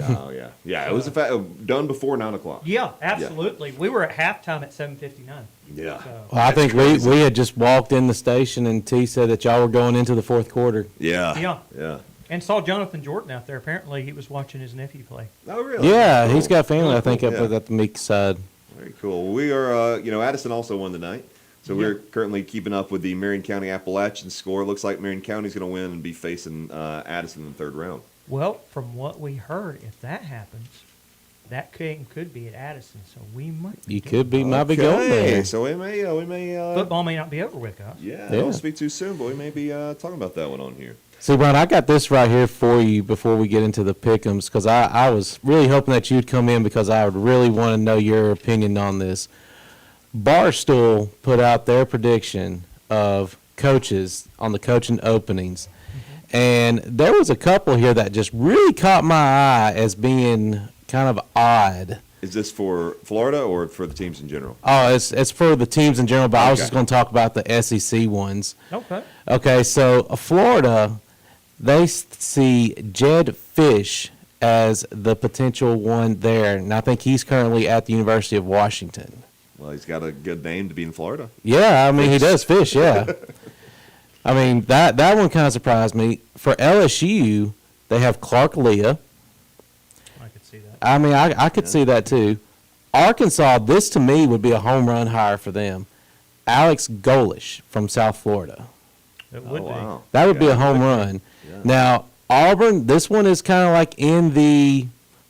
Oh, yeah. Yeah, it was done before 9 o'clock. Yeah, absolutely. We were at halftime at 7:59. Yeah. So, Well, I think we had just walked in the station and T said that y'all were going into the fourth quarter. Yeah. yeah, Yeah. and saw Jonathan Jordan out there. Apparently, he was watching his nephew play. Oh, really? Yeah, Cool. he's got family, I think, Cool. up at the Meek side. Very cool. We are, Addison also won tonight. So we're currently keeping up with the Marion County Appalachian score. Looks like Marion County's going to win and be facing Addison in the third round. Well, from what we heard, if that happens, that game could be at Addison. So we might. You might be going Okay, there. so we may, Football may not be over with, guys. yeah, Yeah. don't speak too soon, but we may be talking about that one on here. See, Brian, I got this right here for you before we get into the pick'ems because I was really hoping that you'd come in because I would really want to know your opinion on this. Barstool put out their prediction of coaches on the coaching openings. And there was a couple here that just really caught my eye as being kind of odd. Is this for Florida or for the teams in general? Oh, it's for the teams in general, but I was Okay. just going to talk about the SEC ones. Okay. Okay, so Florida, they see Jed Fish as the potential one there, and I think he's currently at the University of Washington. Well, he's got a good name to be in Florida. Yeah, I mean, he does fish, yeah. I mean, that one kind of surprised me. For LSU, they have Clark Leah. I could see that. I mean, I could see that too. Arkansas, this to me would be a home run hire for them. Alex Golish from South Florida. It would Oh, wow. That would be Yeah. a home run. Yeah. Now, Auburn, this one is kind of like in the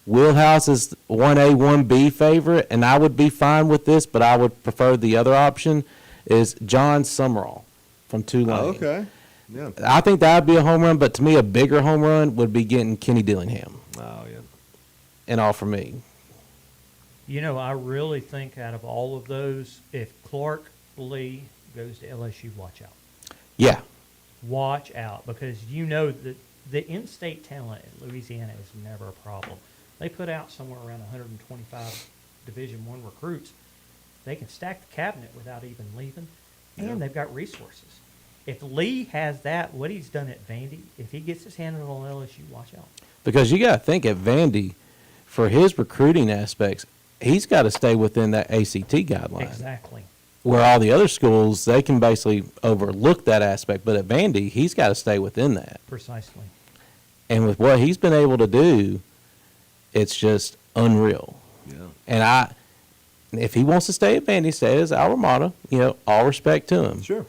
wheelhouse as 1A, 1B favorite, and I would be fine with this, but I would prefer the other option is John Summerall from Tulane. Oh, okay. Yeah. I think that would be a home run, but to me, a bigger home run would be getting Kenny Dillingham, Oh, yeah. and all for me. You know, I really think out of all of those, if Clark Lee goes to LSU, watch out. Yeah. Watch out, because you know that the in-state talent at Louisiana is never a problem. They put out somewhere around 125 Division I recruits. They can stack the cabinet without even leaving, and they've got resources. If Lee has that, what he's done at Vandy, if he gets his hand on LSU, watch out. Because you got to think at Vandy, for his recruiting aspects, he's got to stay within that ACT guideline. Exactly. Where all the other schools, they can basically overlook that aspect. But at Vandy, he's got to stay within that. Precisely. And with what he's been able to do, it's just unreal. Yeah. And if he wants to stay at Vandy, stay as alma mater, all respect to him. Sure.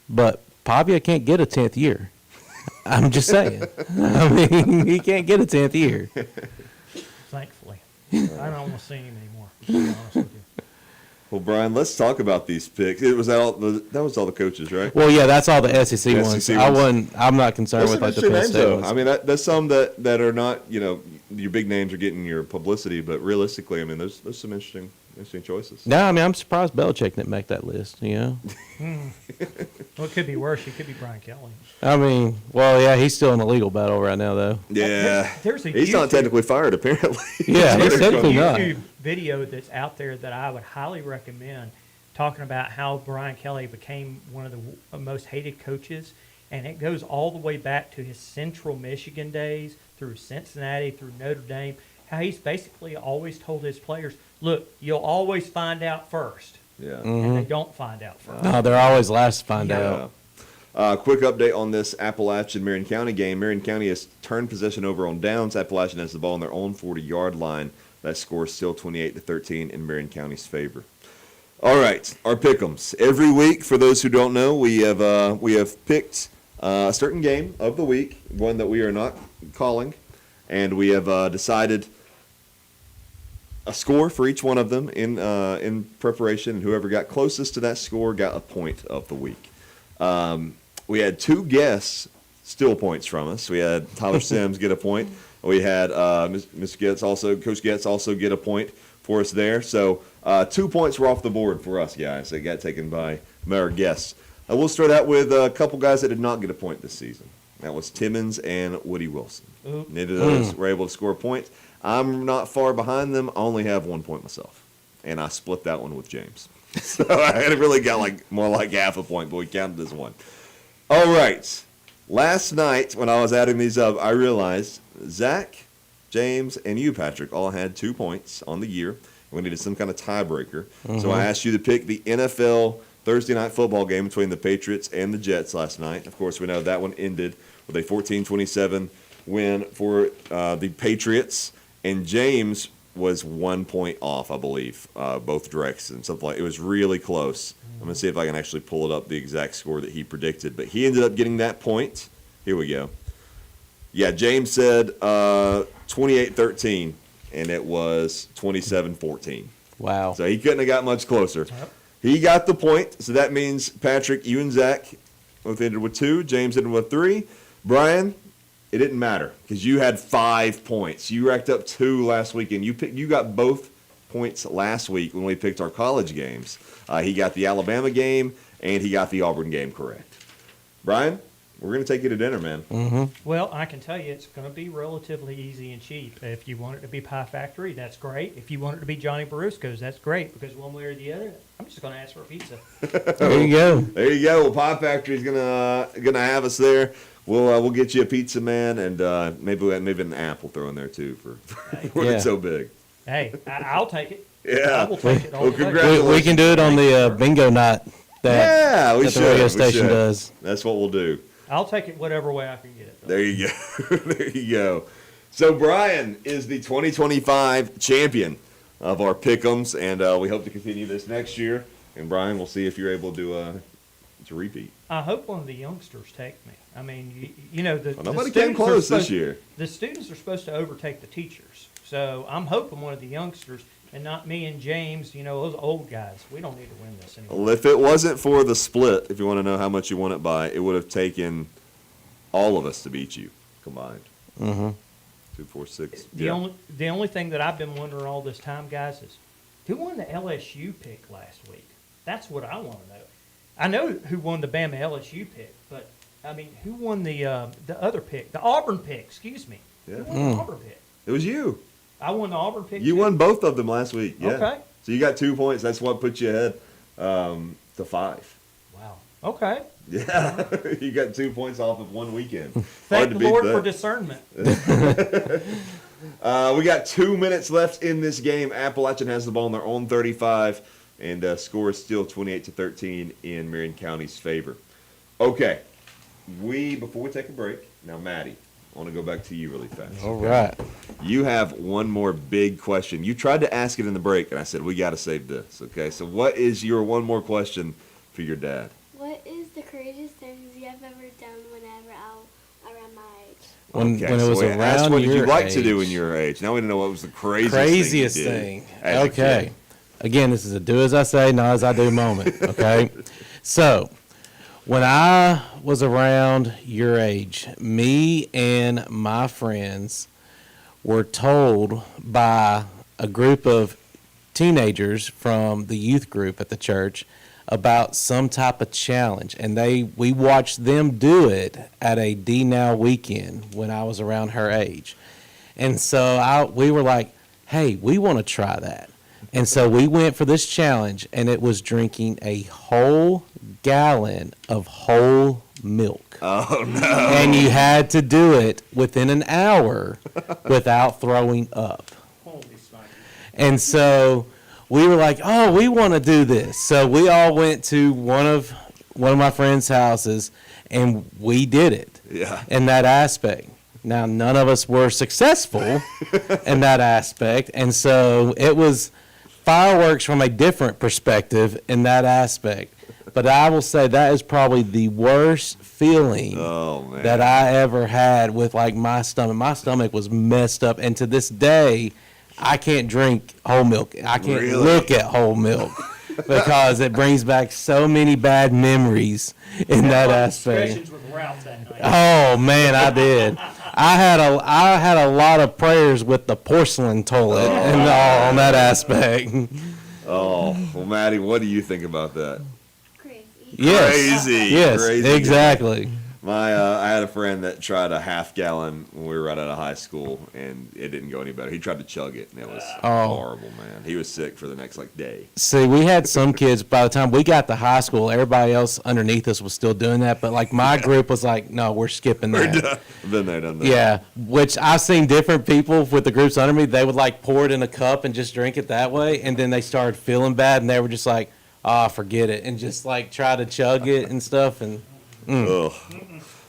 But Pavia can't get a 10th year. I'm just saying. I mean, he can't get a 10th year. Thankfully. I don't want to see him anymore, to be honest with you. Well, Brian, let's talk about these picks. That was all the coaches, right? Well, yeah, that's all the SEC The ones. SEC ones. I'm not concerned There's with some like the interesting Penn names, State though. ones. I mean, there's some that are not, your big names are getting your publicity, but realistically, I mean, there's some interesting choices. No, I mean, I'm surprised Belichick didn't make that list, Well, it could be worse. It could be Brian Kelly. I mean, well, yeah, he's still in a legal battle right now, though. Yeah. There's a He's not YouTube- technically fired, apparently. Yeah, he's There's a technically not. YouTube video that's out there that I would highly recommend, talking about how Brian Kelly became one of the most hated coaches, and it goes all the way back to his Central Michigan days, through Cincinnati, through Notre Dame, how he's basically always told his players, look, you'll always find out first. Yeah. And they don't find out first. No, they're always last to find out. Quick update on this Appalachian-Marion County game. Marion County has turned possession over on downs. Appalachian has the ball on their own 40-yard line. That score is still 28-13 in Marion County's favor. All right, our pick'ems. Every week, for those who don't know, we have picked a certain game of the week, one that we are not calling, and we have decided a score for each one of them in preparation, and whoever got closest to that score got a point of the week. We had two guests steal points from us. We had Tyler Sims get a point. We had Coach Getz also get a point for us there. So 2 points were off the board for us guys. They got taken by our guests. We'll start out with a couple guys that did not get a point this season. That was Timmons and Woody Wilson. Neither of those were able to score a point. I'm not far behind them. I only have 1 point myself, and I split that one with James. So I had really got more like half a point, but we counted as one. All right. Last night when I was adding these up, I realized Zach, James, and you, Patrick, all had 2 points on the year. We needed some kind of tiebreaker. So I asked you to pick the NFL Thursday night football game between the Patriots and the Jets last night. Of course, we know that one ended with a 14-27 win for the Patriots. And James was 1 point off, I believe, both directions. Something like it was really close. I'm going to see if I can actually pull it up, the exact score that he predicted. But he ended up getting that point. Here we go. Yeah, James said 28-13, and it was 27-14. Wow. So he couldn't have got much closer. He got the point, so that means, Patrick, you and Zach both ended with 2. James ended with 3. Brian, it didn't matter because you had 5 points. You racked up 2 last weekend. You got both points last week when we picked our college games. He got the Alabama game, and he got the Auburn game correct. Brian, we're going to take you to dinner, man. Well, I can tell you it's going to be relatively easy and cheap. If you want it to be Pie Factory, that's great. If you want it to be Johnny Barusco's, that's great, because one way or the other, I'm just going to ask for a pizza. There you go. There you go. Well, Pie Factory's gonna have us there. We'll get you a pizza, man, and maybe an apple throw in there too for when it's so big. Hey, I'll take it. Yeah. I will take it all Well, day. congrats. We can do it on the bingo night that We the should. radio We station should. does. That's what we'll do. I'll take it whatever way I can get it. There you go. There you go. So Brian is the 2025 champion of our pick'ems, and we hope to continue this next year. And Brian, we'll see if you're able to repeat. I hope one of the youngsters take me. I mean, you know, the Nobody the came students are close supposed- this year. The students are supposed to overtake the teachers. So I'm hoping one of the youngsters, and not me and James, those old guys. We don't need to win this anymore. Well, if it wasn't for the split, if you want to know how much you won it by, it would have taken all of us to beat you combined. 2, 4, 6. The only thing that I've been wondering all this time, guys, is who won the LSU pick last week? That's what I want to know. I know who won the Bama LSU pick, but I mean, who won the other pick, the Auburn pick? Excuse me. Yeah. Who won the Auburn pick? It was you. I won the Auburn pick. You too? won both of them last week. Yeah. Okay. So you got 2 points. That's what put you ahead to 5. Wow. Okay. Yeah. You got 2 points off of one weekend. Thank Hard to the beat Lord that. for discernment. We got 2 minutes left in this game. Appalachian has the ball on their own 35, and score is still 28-13 in Marion County's favor. Okay. Before we take a break, now Maddie, I want to go back to you really fast. All right. You have one more big question. You tried to ask it in the break, and I said, we got to save this, okay? So what is your one more question for your dad? What is the craziest things you have ever done whenever around my age? When it was we asked around what did you your like to do age. in your age. Now we don't know what was the craziest, Craziest thing you did thing. as a Okay. kid. again, this is a do as I say, not as I do moment, okay? So, when I was around your age, me and my friends were told by a group of teenagers from the youth group at the church about some type of challenge, and we watched them do it at a D Now weekend when I was around her age. And so we were like, hey, we want to try that. And so we went for this challenge, and it was drinking a whole gallon of whole milk. Oh, no. And you had to do it within an hour without throwing up. Holy smokes. And so we were like, oh, we want to do this. So we all went to one of my friends' houses, and we did it. Yeah. In that aspect. Now, none of us were successful in that aspect, and so it was fireworks from a different perspective in that aspect. But I will say that is probably the worst feeling that I ever had with, like, my stomach. My stomach was messed up, and to this day, I can't drink whole milk. I can't look at whole milk because it brings back so many bad memories in that aspect. With Ralph that night. Oh man, I did. I had a lot of prayers with the porcelain toilet and all on that aspect. Oh, well, Maddie, what do you think about that? Crazy. Yes. Crazy. Yes, Crazy. exactly. I had a friend that tried a half gallon when we were right out of high school, and it didn't go any better. He tried to chug it, and it was horrible, man. He was sick for the next day. See, we had some kids, by the time we got to high school, everybody else underneath us was still doing that, but like my group was like, no, we're skipping that. Been there, done that. Yeah, which I've seen different people with the groups under me, they would like pour it in a cup and just drink it that way, and then they started feeling bad, and they were just like, forget it, and just like try to chug it and stuff, and Ugh.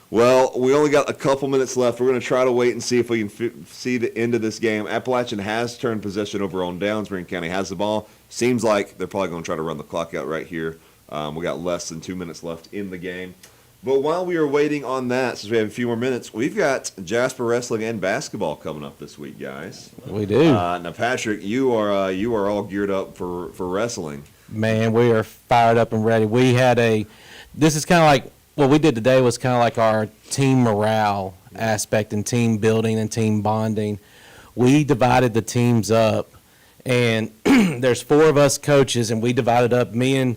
Well, we only got a couple minutes left. We're going to try to wait and see if we can see the end of this game. Appalachian has turned possession over on downs. Marion County has the ball. Seems like they're probably going to try to run the clock out right here. We got less than 2 minutes left in the game. But while we are waiting on that, since we have a few more minutes, we've got Jasper wrestling and basketball coming up this week, guys. we do. Now, Patrick, you are all geared up for wrestling. Man, we are fired up and ready. This is kind of like, what we did today was kind of like our team morale aspect and team building and team bonding. We divided the teams up, and there's 4 of us coaches, and we divided up. Me and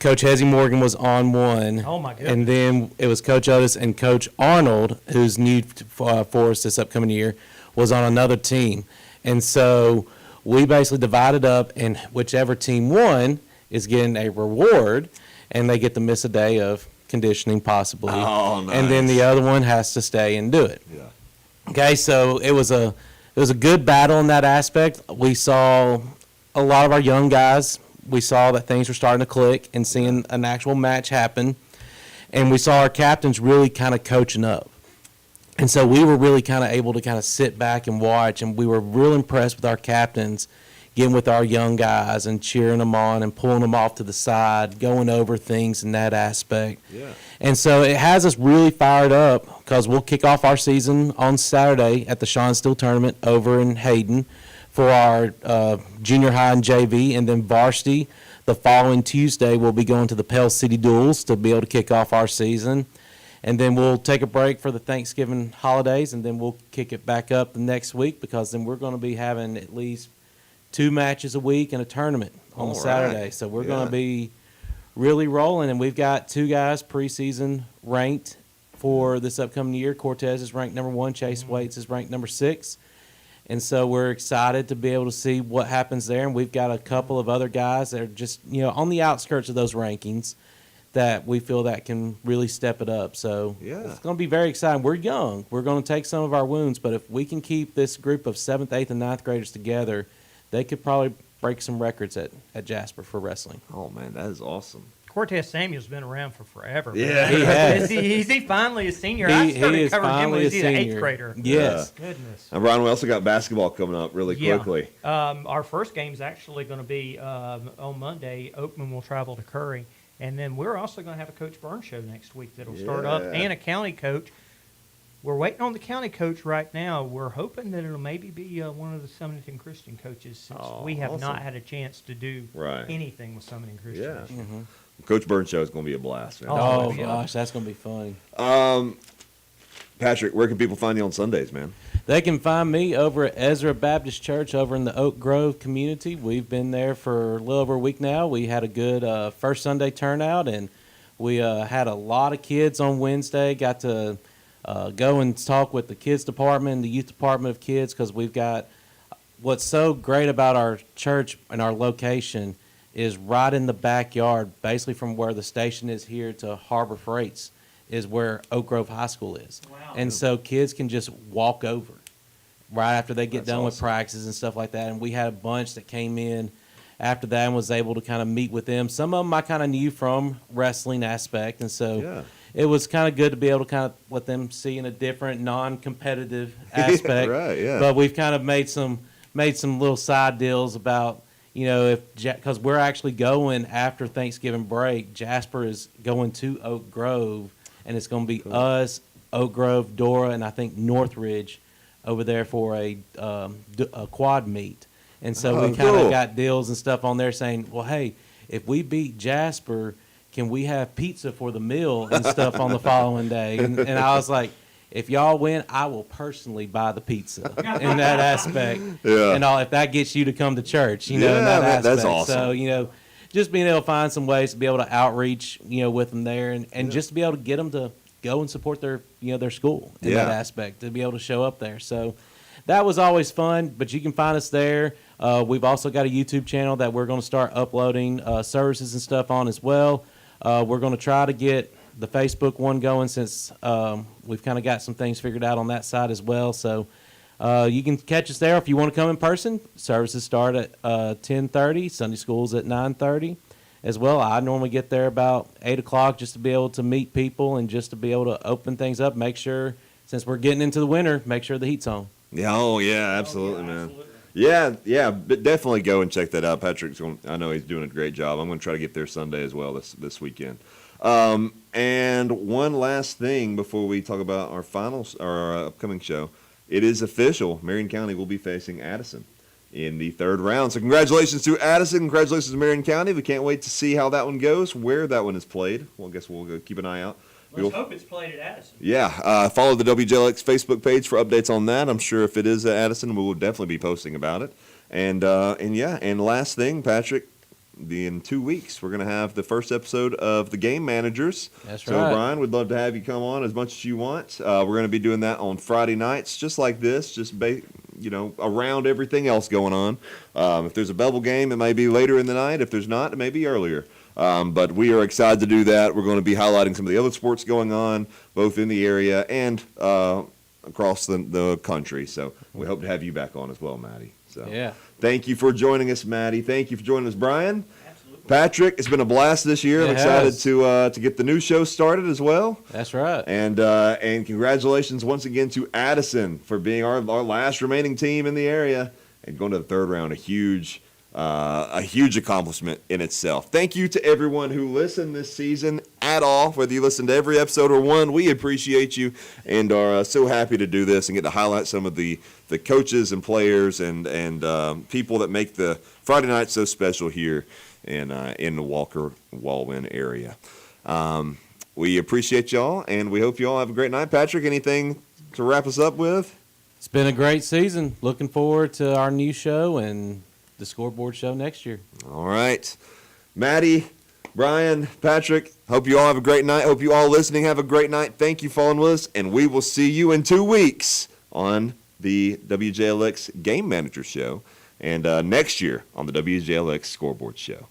Coach Hezzy Morgan was on one. Oh, my goodness. And then it was Coach Otis and Coach Arnold, who's new for us this upcoming year, was on another team. And so we basically divided up, and whichever team won is getting a reward, and they get to miss a day of conditioning possibly. Oh, nice. And then the other one has to stay and do it. Yeah. Okay, so it was a good battle in that aspect. We saw a lot of our young guys. We saw that things were starting to click and seeing an actual match happen. And we saw our captains really kind of coaching up. And so we were really kind of able to kind of sit back and watch, and we were real impressed with our captains getting with our young guys and cheering them on and pulling them off to the side, going over things in that aspect. Yeah. And so it has us really fired up because we'll kick off our season on Saturday at the Sean Steele Tournament over in Hayden for our junior high and JV, and then varsity the following Tuesday we'll be going to the Pell City Duels to be able to kick off our season. And then we'll take a break for the Thanksgiving holidays, and then we'll kick it back up the next week because then we're going to be having at least 2 matches a week and a tournament on All Saturday. right. So we're going to be really rolling, and we've got 2 guys preseason ranked for this upcoming year. Cortez is ranked number 1. Chase Waits is ranked number 6. And so we're excited to be able to see what happens there. And we've got a couple of other guys that are just, on the outskirts of those rankings that we feel that can really step it up. So it's going to be very exciting. We're young. We're going to take some of our wounds, but if we can keep this group of 7th, 8th, and 9th graders together, they could probably break some records at Jasper for wrestling. Oh, man, that is awesome. Cortez Samuel's been around for forever. Yeah. He has. Is he finally a senior? I started he is covering him when finally he a was an senior. 8th grader. Yes. Goodness. And Brian, we also got basketball coming up really quickly. Our first game is actually going to be on Monday. Oakman will travel to Curry. And then we're also going to have a Coach Burns show next week that'll start up, Yeah. and a county coach. we're waiting on the county coach right now. We're hoping that it'll maybe be one of the Summerton Christian coaches, since we have awesome. not had a chance to do Right. anything with Summerton Christian. Yeah. this year. Coach Burns show is going to be a blast, man. Oh, yeah. gosh, that's going to be fun. Patrick, where can people find you on Sundays, man? They can find me over at Ezra Baptist Church over in the Oak Grove community. We've been there for a little over a week now. We had a good first Sunday turnout, and we had a lot of kids on Wednesday. Got to go and talk with the kids department, the youth department of kids, because we've got what's so great about our church and our location is right in the backyard, basically from where the station is here to Harbor Freights is where Oak Grove High School is. Wow. And so kids can just walk over right after they get That's done with awesome. practices and stuff like that. And we had a bunch that came in after that and was able to kind of meet with them. Some of them I kind of knew from wrestling aspect. And so Yeah. it was kind of good to be able to kind of let them see in a different non-competitive aspect. Right, yeah. But we've kind of made some little side deals about, you know, if because we're actually going after Thanksgiving break. Jasper is going to Oak Grove, and it's going to be us, Oak Grove, Dora, and I think Northridge over there for a quad meet. And so Oh, we kind of cool. got deals and stuff on there saying, well, hey, if we beat Jasper, can we have pizza for the meal and stuff on the following day? And I was like, if y'all win, I will personally buy the pizza in that aspect. Yeah. And all, if that gets you to come to church, you know, in Yeah, that man, aspect. that's awesome. So, you know, just being able to find some ways to be able to outreach, you know, with them there and just to be able to get them to go and support their, you know, their school in that Yeah. aspect, to be able to show up there. So that was always fun, but you can find us there. We've also got a YouTube channel that we're going to start uploading services and stuff on as well. We're going to try to get the Facebook one going since we've kind of got some things figured out on that side as well. So you can catch us there if you want to come in person. Services start at 10:30. Sunday school's at 9:30 as well. I normally get there about 8 o'clock just to be able to meet people and just to be able to open things up, make sure, since we're getting into the winter, make sure the heat's on. Yeah, oh yeah, absolutely, man. Absolutely. Yeah, but definitely go and check that out. Patrick's going. I know he's doing a great job. I'm going to try to get there Sunday as well this weekend. And one last thing before we talk about our upcoming show, it is official. Marion County will be facing Addison in the third round. So congratulations to Addison. Congratulations to Marion County. We can't wait to see how that one goes, where that one is played. Well, I guess we'll go keep an eye out. Let's hope it's played at Addison. Yeah, follow the WJLX Facebook page for updates on that. I'm sure if it is at Addison, we will definitely be posting about it. And last thing, Patrick, in 2 weeks, we're going to have the first episode of The Game Managers. That's So, right. Brian, we'd love to have you come on as much as you want. We're going to be doing that on Friday nights, just like this, around everything else going on. If there's a Bevel game, it may be later in the night. If there's not, it may be earlier. But we are excited to do that. We're going to be highlighting some of the other sports going on, both in the area and across the country. So we hope to have you back on as well, Maddie. So Yeah. thank you for joining us, Maddie. Thank you for joining us, Brian. Absolutely. Patrick, it's been a blast this year. I'm It excited has. to get the new show started as well. That's right. And congratulations once again to Addison for being our last remaining team in the area and going to the third round. A huge accomplishment in itself. Thank you to everyone who listened this season at all, whether you listened to every episode or one. We appreciate you and are so happy to do this and get to highlight some of the coaches and players and people that make the Friday night so special here in the Walker-Walwyn area. We appreciate y'all, and we hope you all have a great night. Patrick, anything to wrap us up with? It's been a great season. Looking forward to our new show and the Scoreboard Show next year. All right. Maddie, Brian, Patrick, hope you all have a great night. Hope you all listening have a great night. Thank you for following with us, and we will see you in 2 weeks on the WJLX Game Manager Show and next year on the WJLX Scoreboard Show.